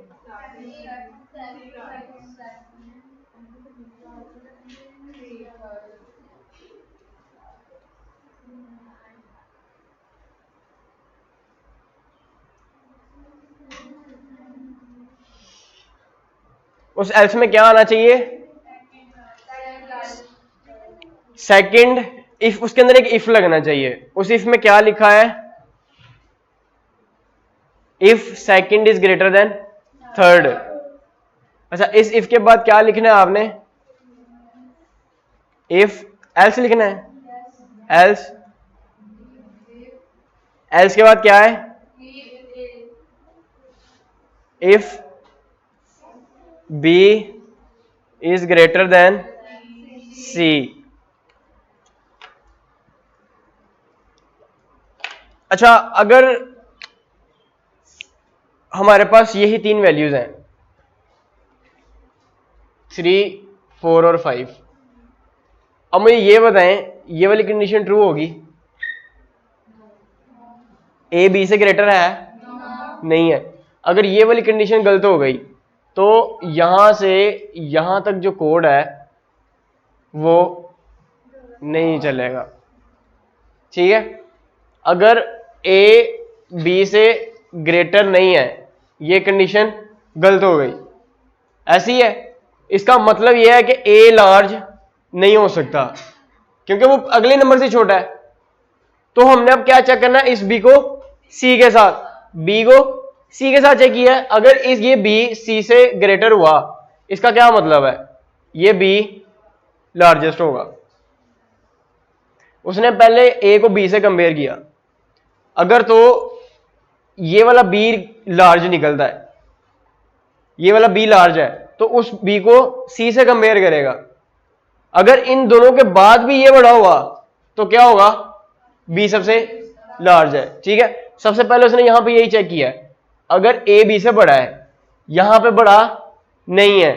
उस एल्स में क्या आना चाहिए? सेकंड इफ, उसके अंदर एक इफ लगना चाहिए। उस इफ में क्या लिखा है? If second is greater then third. अच्छा, इस इफ के बाद क्या लिखना है आपने? इफ एल्स लिखना है। एल्स, एल्स के बाद क्या है? If B is greater than C. अच्छा, अगर हमारे पास यही 3 वैल्यूज हैं, 3, 4 और 5, अब मुझे ये बताएं, ये वाली कंडीशन ट्रू होगी? ए बी से ग्रेटर है? नहीं है। अगर ये वाली कंडीशन गलत हो गई तो यहां से यहां तक जो कोड है वो नहीं चलेगा, ठीक है? अगर ए बी से ग्रेटर नहीं है, ये कंडीशन गलत हो गई, ऐसी है। इसका मतलब यह है कि ए लार्ज नहीं हो सकता क्योंकि वो अगले नंबर से छोटा है। तो हमने अब क्या चेक करना है? इस बी को सी के साथ, बी को सी के साथ चेक किया है। अगर इस ये बी सी से ग्रेटर हुआ, इसका क्या मतलब है? ये बी लार्जेस्ट होगा। उसने पहले ए को बी से कंपेयर किया, अगर तो ये वाला बी लार्ज निकलता है, ये वाला बी लार्ज है, तो उस बी को सी से कंपेयर करेगा। अगर इन दोनों के बाद भी ये बड़ा हुआ तो क्या होगा, बी सबसे लार्ज है। ठीक है, सबसे पहले उसने यहां पे यही चेक किया है, अगर ए बी से बड़ा है, यहां पे बड़ा नहीं है,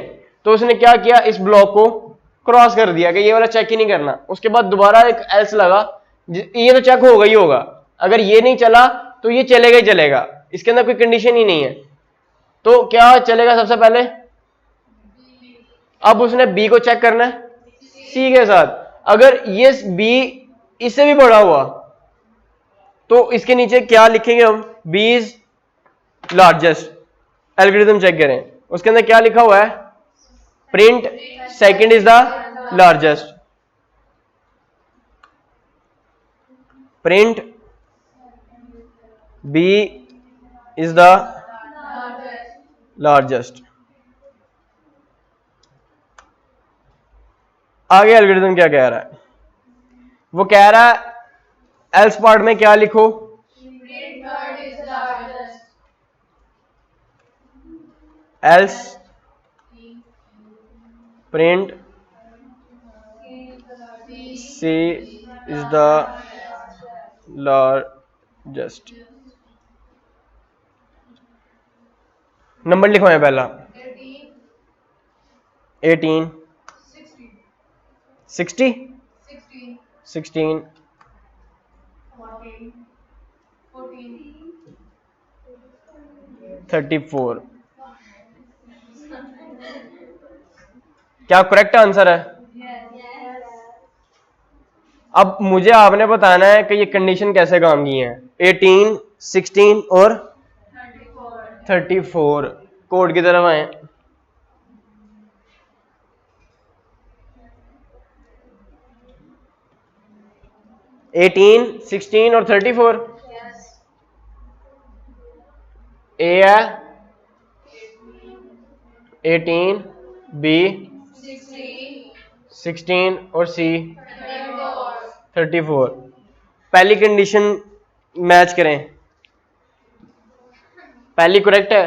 तो उसने क्या किया, इस ब्लॉक को क्रॉस कर दिया कि ये वाला चेक ही नहीं करना। उसके बाद दोबारा एक एल्स लगा, ये तो चेक होगा ही होगा, अगर ये नहीं चला तो ये चलेगा ही चलेगा, इसके अंदर कोई कंडीशन ही नहीं है। तो क्या चलेगा सबसे पहले, अब उसने बी को चेक करना है सी के साथ। अगर ये बी इससे भी बड़ा हुआ तो इसके नीचे क्या लिखेंगे हम, B is largest. Algorithm check करें, उसके अंदर क्या लिखा हुआ है, print second is the largest, print B is the largest. आगे एल्गोरिथम क्या कह रहा है, वो कह रहा है एल्स पार्ट में क्या लिखो, else print C is the largest. Number लिखो है पहला 18 60 16 34। क्या करेक्ट आंसर है? अब मुझे आपने बताना है कि ये कंडीशन कैसे काम की है। 18 16 और 34 कोड की तरफ आए। yes. 18 16 और 34 ए है 18 बी 16 और सी 34। पहली कंडीशन मैच करें, पहली करेक्ट है,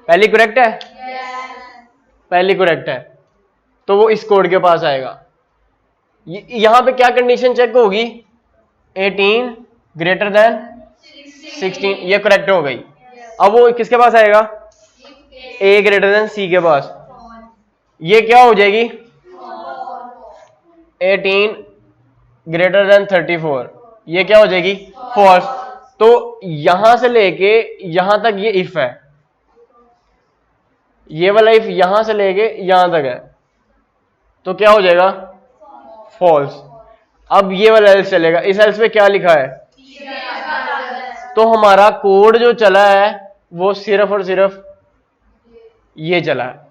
पहली करेक्ट है, पहली करेक्ट है, तो वो इस कोड के पास आएगा। यहां पे क्या कंडीशन चेक होगी, 18 ग्रेटर देन 16, ये करेक्ट हो गई। अब वो किसके पास आएगा, ए ग्रेटर देन सी के पास, ये क्या हो जाएगी, 18 ग्रेटर देन 34, ये क्या हो जाएगी, फॉल्स। तो यहां से लेके यहां तक ये इफ है, ये वाला इफ यहां से लेके यहां तक है, तो क्या हो जाएगा, फॉल्स। अब ये वाला एल्स चलेगा, इस एल्स में क्या लिखा है, तो हमारा कोड जो चला है वो सिर्फ और सिर्फ ये चला है।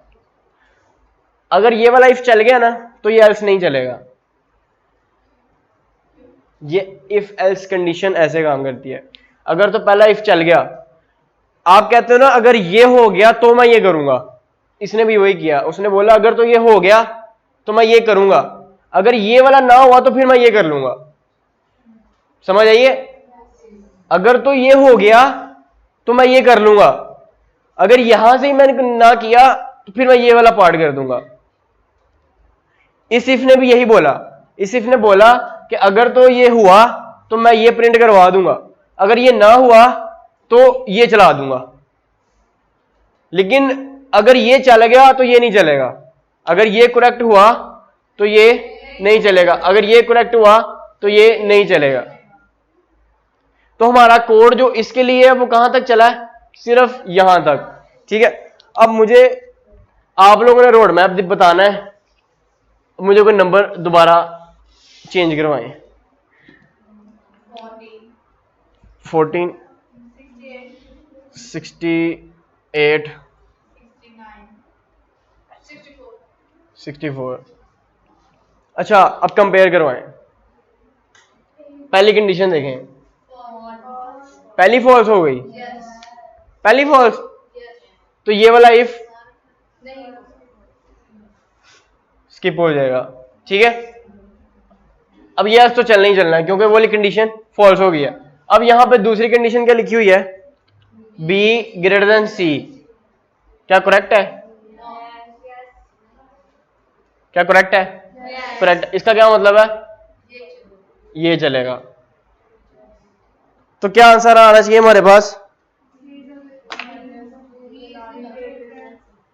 अगर ये वाला इफ चल गया ना तो ये एल्स नहीं चलेगा। ये इफ एल्स कंडीशन ऐसे काम करती है। अगर तो पहला इफ चल गया, आप कहते हो ना अगर ये हो गया तो मैं ये करूंगा, इसने भी वही किया, उसने बोला अगर तो ये हो गया तो मैं ये करूंगा, अगर ये वाला ना हुआ तो फिर मैं ये कर लूंगा। समझ आइए, अगर तो ये हो गया तो मैं ये कर लूंगा, अगर यहां से ही मैंने ना किया तो फिर मैं ये वाला पार्ट कर दूंगा। इस इफ ने भी यही बोला, इस इफ ने बोला कि अगर तो ये हुआ तो मैं ये प्रिंट करवा दूंगा, अगर ये ना हुआ तो ये चला दूंगा। लेकिन अगर ये चल गया तो ये नहीं चलेगा, अगर ये करेक्ट हुआ तो ये नहीं चलेगा, अगर ये करेक्ट हुआ तो ये नहीं चलेगा। तो हमारा कोड जो इसके लिए है वो कहां तक चला है, सिर्फ यहां तक। ठीक है, अब मुझे आप लोगों ने रोड मैप बताना है, मुझे कोई नंबर दोबारा चेंज करवाएं। 14 68 64। अच्छा, अब कंपेयर करवाएं। पहली कंडीशन देखें, पहली फॉल्स हो गई, पहली फॉल्स, तो ये वाला इफ स्किप हो जाएगा। ठीक है, अब ये तो चलना ही चलना है क्योंकि वो वाली कंडीशन फॉल्स हो गई है। अब यहां पे दूसरी कंडीशन क्या लिखी हुई है, B ग्रेटर देन C। क्या करेक्ट है? क्या करेक्ट है? करेक्ट। इसका क्या मतलब है? ये चलेगा। तो क्या आंसर आना चाहिए हमारे पास?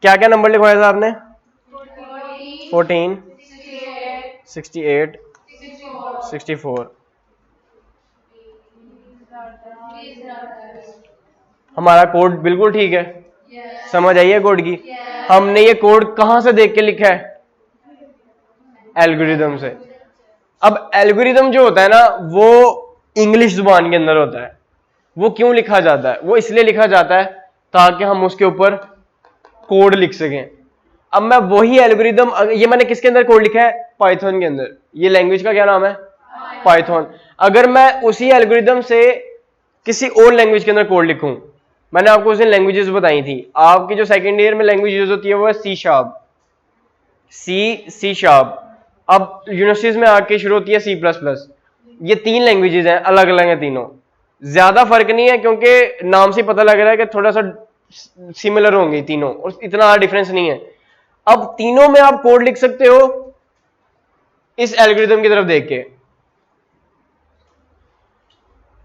क्या क्या नंबर लिखवाया था आपने? 14, 68, 64। हमारा कोड बिल्कुल ठीक है। समझ आई है कोड की? हमने ये कोड कहां से देख के लिखा है? एल्गोरिदम से। अब एल्गोरिदम जो होता है ना वो इंग्लिश जुबान के अंदर होता है। वो क्यों लिखा जाता है? वो इसलिए लिखा जाता है ताकि हम उसके ऊपर कोड लिख सकें। अब मैं वही एल्गोरिदम, ये मैंने किसके अंदर कोड लिखा है? पाइथन के अंदर। ये लैंग्वेज का क्या नाम है? पाइथन। अगर मैं उसी एल्गोरिदम से किसी और लैंग्वेज के अंदर कोड लिखूं, मैंने आपको उस दिन लैंग्वेजेस बताई थी। आपकी जो सेकेंड ईयर में लैंग्वेज यूज होती है वो है सी शार्प। C sharp. अब यूनिवर्सिटीज में आके शुरू होती है C++। ये 3 लैंग्वेजेस हैं, अलग अलग हैं तीनों। ज्यादा फर्क नहीं है क्योंकि नाम से पता लग रहा है कि थोड़ा सा सिमिलर होंगे तीनों, और इतना डिफरेंस नहीं है। अब तीनों में आप कोड लिख सकते हो इस एल्गोरिदम की तरफ देख के।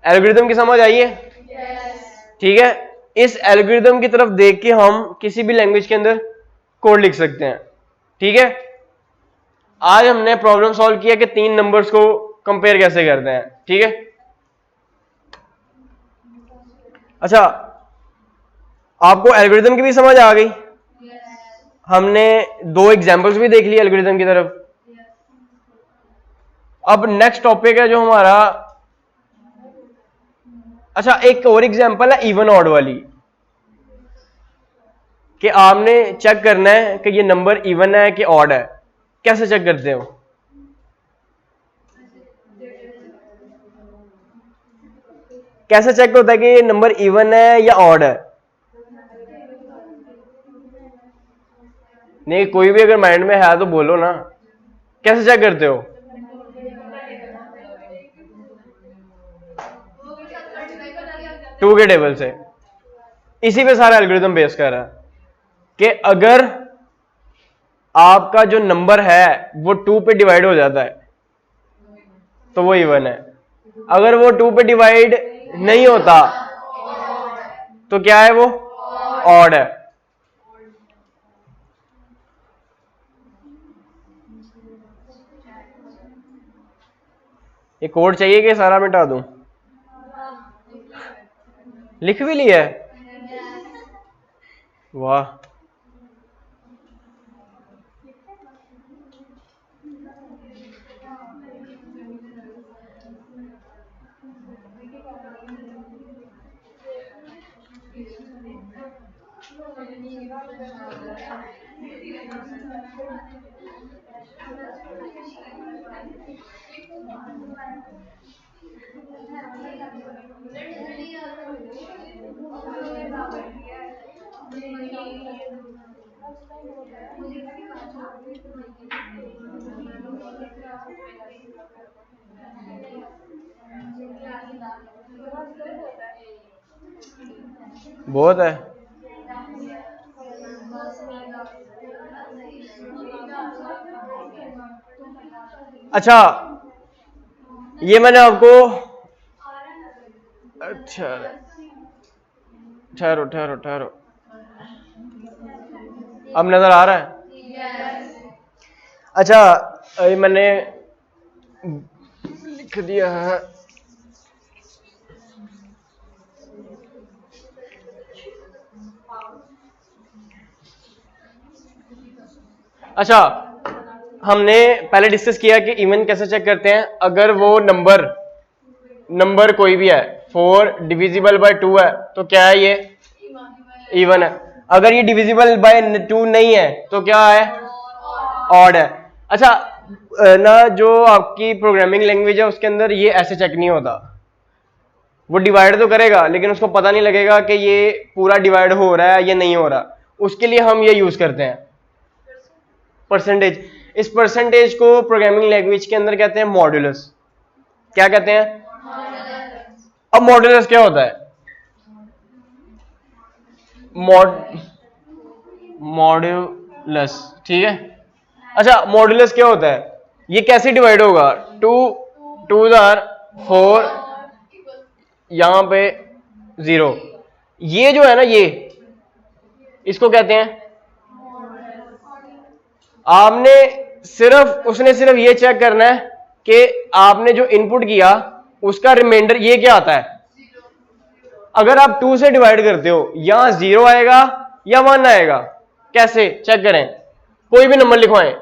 एल्गोरिदम की समझ आई है? ठीक है। इस एल्गोरिदम की तरफ देख के हम किसी भी लैंग्वेज के अंदर कोड लिख सकते हैं। ठीक है। आज हमने प्रॉब्लम सॉल्व किया कि 3 नंबर्स को कंपेयर कैसे करते हैं। ठीक है। अच्छा, आपको एल्गोरिदम की भी समझ आ गई? हमने 2 एग्जांपल्स भी देख लिए एल्गोरिदम की तरफ। अब नेक्स्ट टॉपिक है जो हमारा, अच्छा एक और एग्जांपल है इवन ऑड वाली, कि आपने चेक करना है कि ये नंबर इवन है कि ऑड है। कैसे चेक करते हो? कैसे चेक होता है कि ये नंबर इवन है या ऑड है? नहीं, कोई भी अगर माइंड में है तो बोलो ना। कैसे चेक करते हो? टू के टेबल से। इसी पे सारा एल्गोरिथम बेस कर रहा है कि अगर आपका जो नंबर है वो 2 पे डिवाइड हो जाता है तो वो इवन है। अगर वो 2 पे डिवाइड नहीं होता तो क्या है? वो ऑड है। ये कोड चाहिए कि सारा मिटा दूं? लिख भी लिया है? वाह। बहुत है। अच्छा, ये मैंने आपको, अच्छा ठहरो ठहरो ठहरो, अब नजर आ रहा है? अच्छा, ये मैंने लिख दिया है। अच्छा, हमने पहले डिस्कस किया कि इवन कैसे चेक करते हैं। अगर वो नंबर कोई भी है 4 डिविजिबल बाय 2 है तो क्या है? ये इवन है। अगर ये डिविजिबल बाय 2 नहीं है तो क्या है? ऑड है। अच्छा ना, जो आपकी प्रोग्रामिंग लैंग्वेज है उसके अंदर ये ऐसे चेक नहीं होता। वो डिवाइड तो करेगा लेकिन उसको पता नहीं लगेगा कि ये पूरा डिवाइड हो रहा है या नहीं हो रहा। उसके लिए हम ये यूज करते हैं परसेंटेज। इस परसेंटेज को प्रोग्रामिंग लैंग्वेज के अंदर कहते हैं मॉड्यूलस। क्या कहते हैं? अब मॉड्यूलस क्या होता है? मॉड मॉड्यूलस, ठीक है। अच्छा, मॉड्यूलस क्या होता है, ये कैसे डिवाइड होगा, टू, टू जार 4, यहां पे 0, ये जो है ना, ये इसको कहते हैं, आपने सिर्फ, उसने सिर्फ ये चेक करना है कि आपने जो इनपुट किया उसका रिमाइंडर ये क्या आता है। अगर आप 2 से डिवाइड करते हो, यहां 0 आएगा या 1 आएगा, कैसे चेक करें, कोई भी नंबर लिखवाएं,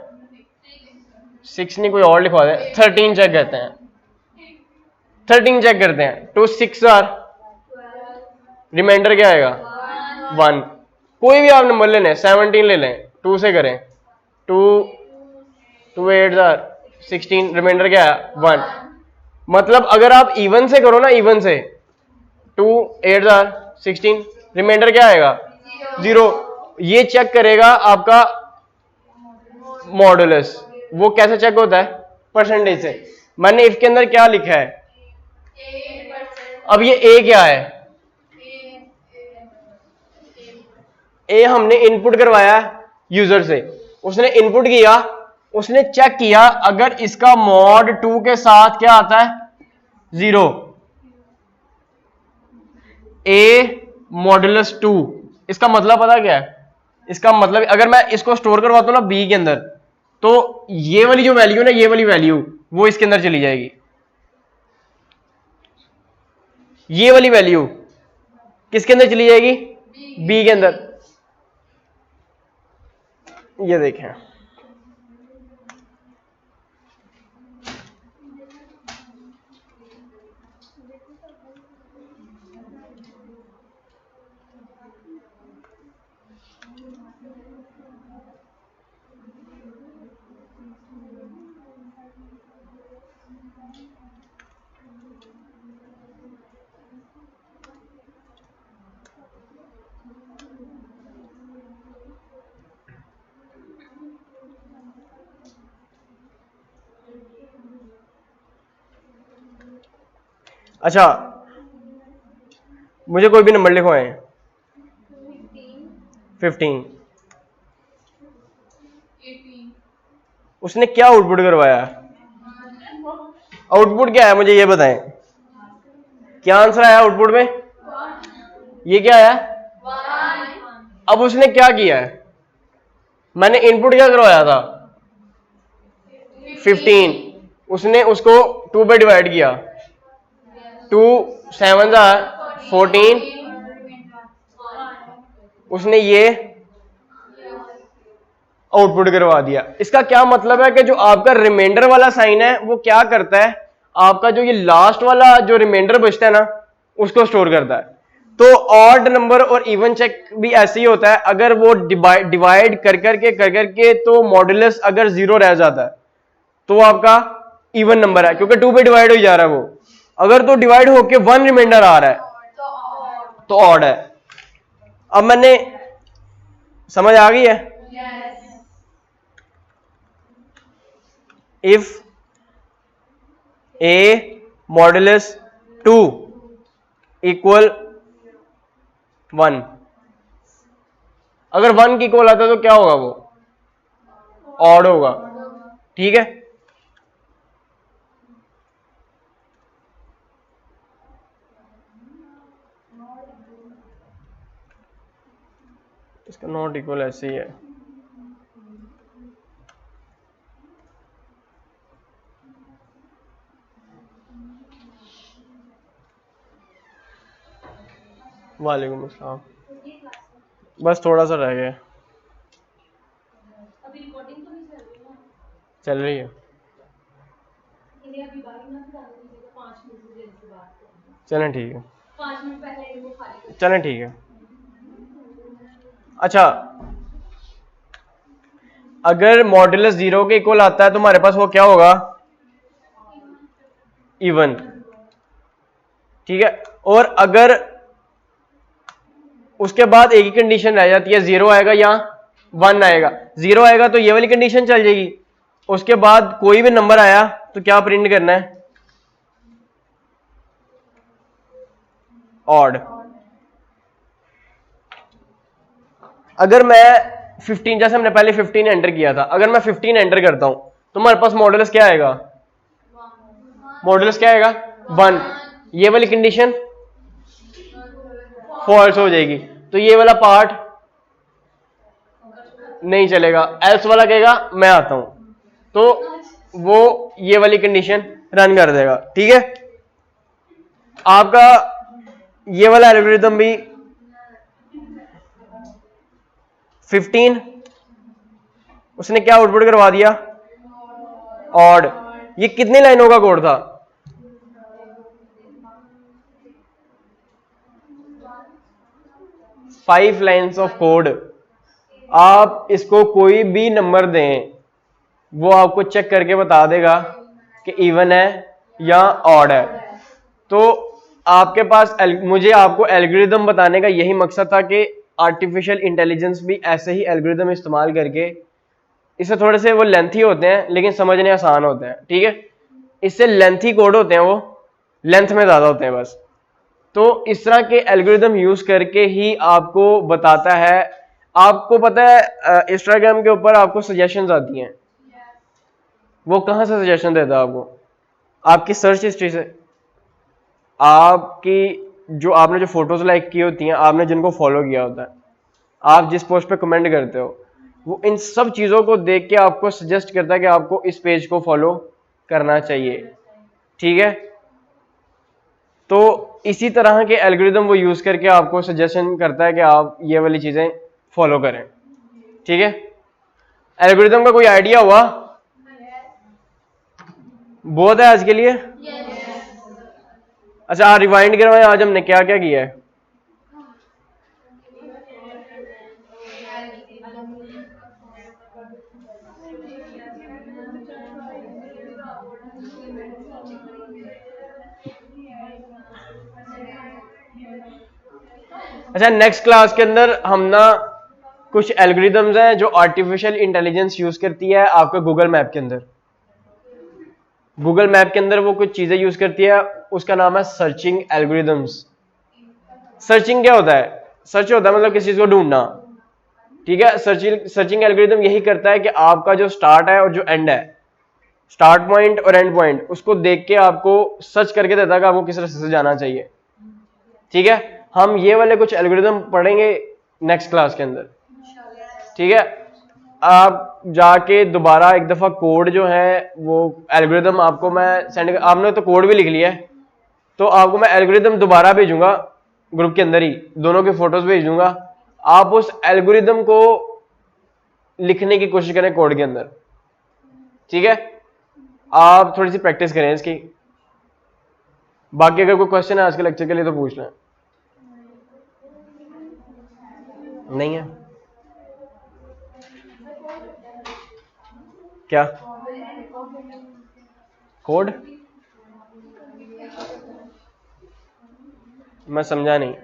6 नहीं, कोई और लिखवा दें, 13 चेक करते हैं, 13 चेक करते हैं, 2 6 आर, रिमाइंडर क्या आएगा 1। कोई भी आप नंबर ले लें, 17 ले लें, 2 से करें, 2 2 8 आर 16, रिमाइंडर क्या है 1। मतलब अगर आप इवन से करो ना, इवन से, 2 8 आर 16, रिमाइंडर क्या आएगा 0। ये चेक करेगा आपका मॉडुलस। वो कैसे चेक होता है, परसेंटेज से। मैंने इसके अंदर क्या लिखा है, अब ये ए क्या है, ए हमने इनपुट करवाया यूजर से, उसने इनपुट किया, उसने चेक किया अगर इसका मॉड 2 के साथ क्या आता है 0, ए मॉडुलस 2, इसका मतलब पता क्या है, इसका मतलब अगर मैं इसको स्टोर करवाता हूं ना बी के अंदर, तो ये वाली जो वैल्यू ना, ये वाली वैल्यू वो इसके अंदर चली जाएगी, ये वाली वैल्यू किसके अंदर चली जाएगी, बी के अंदर। ये देखें, अच्छा मुझे कोई भी नंबर लिखवाएं, 15, उसने क्या आउटपुट करवाया, आउटपुट क्या है मुझे ये बताएं, क्या आंसर आया आउटपुट में, ये क्या आया। अब उसने क्या किया है, मैंने इनपुट क्या करवाया था 15, उसने उसको 2 पे डिवाइड किया, 2 7 14, उसने ये आउटपुट करवा दिया। इसका क्या मतलब है कि जो आपका रिमाइंडर वाला साइन है वो क्या करता है, आपका जो ये लास्ट वाला जो रिमाइंडर बचता है ना उसको स्टोर करता है। तो ऑड नंबर और इवन चेक भी ऐसे ही होता है, अगर वो डिवाइड कर करके तो मॉडुलस अगर 0 रह जाता है तो आपका इवन नंबर है, क्योंकि 2 पे डिवाइड हो जा रहा है वो। अगर तो डिवाइड होके 1 रिमाइंडर आ रहा है तो ऑड है। अब मैंने, समझ आ गई है, इफ ए मॉडुलस 2 इक्वल 1, अगर 1 की इक्वल आता है तो क्या होगा, वो ऑड होगा, ठीक है। इसका नॉट इक्वल ऐसे ही है, वालेकुम अस्सलाम, बस थोड़ा सा रह गया, चल रही है, चलें ठीक है, चलें ठीक है। अच्छा, अगर मॉडुलस 0 के इक्वल आता है तो हमारे पास वो क्या होगा, इवन, ठीक है। और अगर उसके बाद एक ही कंडीशन रह जाती है, 0 आएगा या 1 आएगा, 0 आएगा तो ये वाली कंडीशन चल जाएगी, उसके बाद कोई भी नंबर आया तो क्या प्रिंट करना है, ऑड। अगर मैं 15, जैसे हमने पहले 15 एंटर किया था, अगर मैं 15 एंटर करता हूं तो हमारे पास मॉडुलस क्या आएगा? मॉडुलस क्या आएगा? 1। ये वाली कंडीशन फॉल्स हो जाएगी, तो ये वाला पार्ट नहीं चलेगा, एल्स वाला कहेगा मैं आता हूं, तो वो ये वाली कंडीशन रन कर देगा। ठीक है, आपका ये वाला एल्गोरिथम भी 15 उसने क्या आउटपुट करवा दिया? ऑड। ये कितनी लाइनों का कोड था? 5 लाइन्स ऑफ कोड। आप इसको कोई भी नंबर दें, वो आपको चेक करके बता देगा कि इवन है या ऑड है। तो आपके पास मुझे आपको एल्गोरिदम बताने का यही मकसद था कि आर्टिफिशियल इंटेलिजेंस भी ऐसे ही एल्गोरिदम इस्तेमाल करके, इससे थोड़े से वो लेंथी होते हैं लेकिन समझने आसान होते हैं। ठीक है, इससे लेंथी कोड होते हैं, वो लेंथ में ज्यादा होते हैं बस। तो इस तरह के एल्गोरिदम यूज करके ही आपको बताता है। आपको पता है इंस्टाग्राम के ऊपर आपको सजेशंस आती हैं, वो कहां से सजेशन देता है आपको? आपकी सर्च हिस्ट्री से। आपकी जो आपने जो फोटोज लाइक की होती हैं, आपने जिनको फॉलो किया होता है, आप जिस पोस्ट पे कमेंट करते हो, वो इन सब चीजों को देख के आपको सजेस्ट करता है कि आपको इस पेज को फॉलो करना चाहिए। ठीक है, तो इसी तरह के एल्गोरिदम वो यूज करके आपको सजेशन करता है कि आप ये वाली चीजें फॉलो करें। ठीक है, एल्गोरिदम का कोई आइडिया हुआ? बहुत है आज के लिए। अच्छा, रिवाइंड करवाएं, आज हमने क्या क्या किया है। अच्छा, नेक्स्ट क्लास के अंदर हम ना कुछ एल्गोरिदम्स हैं जो आर्टिफिशियल इंटेलिजेंस यूज करती है आपके गूगल मैप के अंदर। गूगल मैप के अंदर वो कुछ चीजें यूज करती है, उसका नाम है सर्चिंग एल्गोरिदम्स। सर्चिंग क्या होता है? सर्च होता है मतलब किसी चीज को ढूंढना। ठीक है, सर्चिंग एल्गोरिदम यही करता है कि आपका जो स्टार्ट है और जो एंड है, स्टार्ट पॉइंट और एंड पॉइंट, उसको देख के आपको सर्च करके देता है कि आपको किस रास्ते से जाना चाहिए। ठीक है, हम ये वाले कुछ एल्गोरिदम पढ़ेंगे नेक्स्ट क्लास के अंदर। ठीक है, आप जाके दोबारा एक दफा कोड जो है वो एल्गोरिदम आपको मैं सेंड, आपने तो कोड भी लिख लिया है, तो आपको मैं एल्गोरिदम दोबारा भेजूंगा ग्रुप के अंदर ही, दोनों के फोटोज भेज दूंगा। आप उस एल्गोरिदम को लिखने की कोशिश करें कोड के अंदर। ठीक है, आप थोड़ी सी प्रैक्टिस करें इसकी। बाकी अगर कोई क्वेश्चन है आज के लेक्चर के लिए तो पूछ लें। नहीं है क्या? कोड मैं समझा नहीं।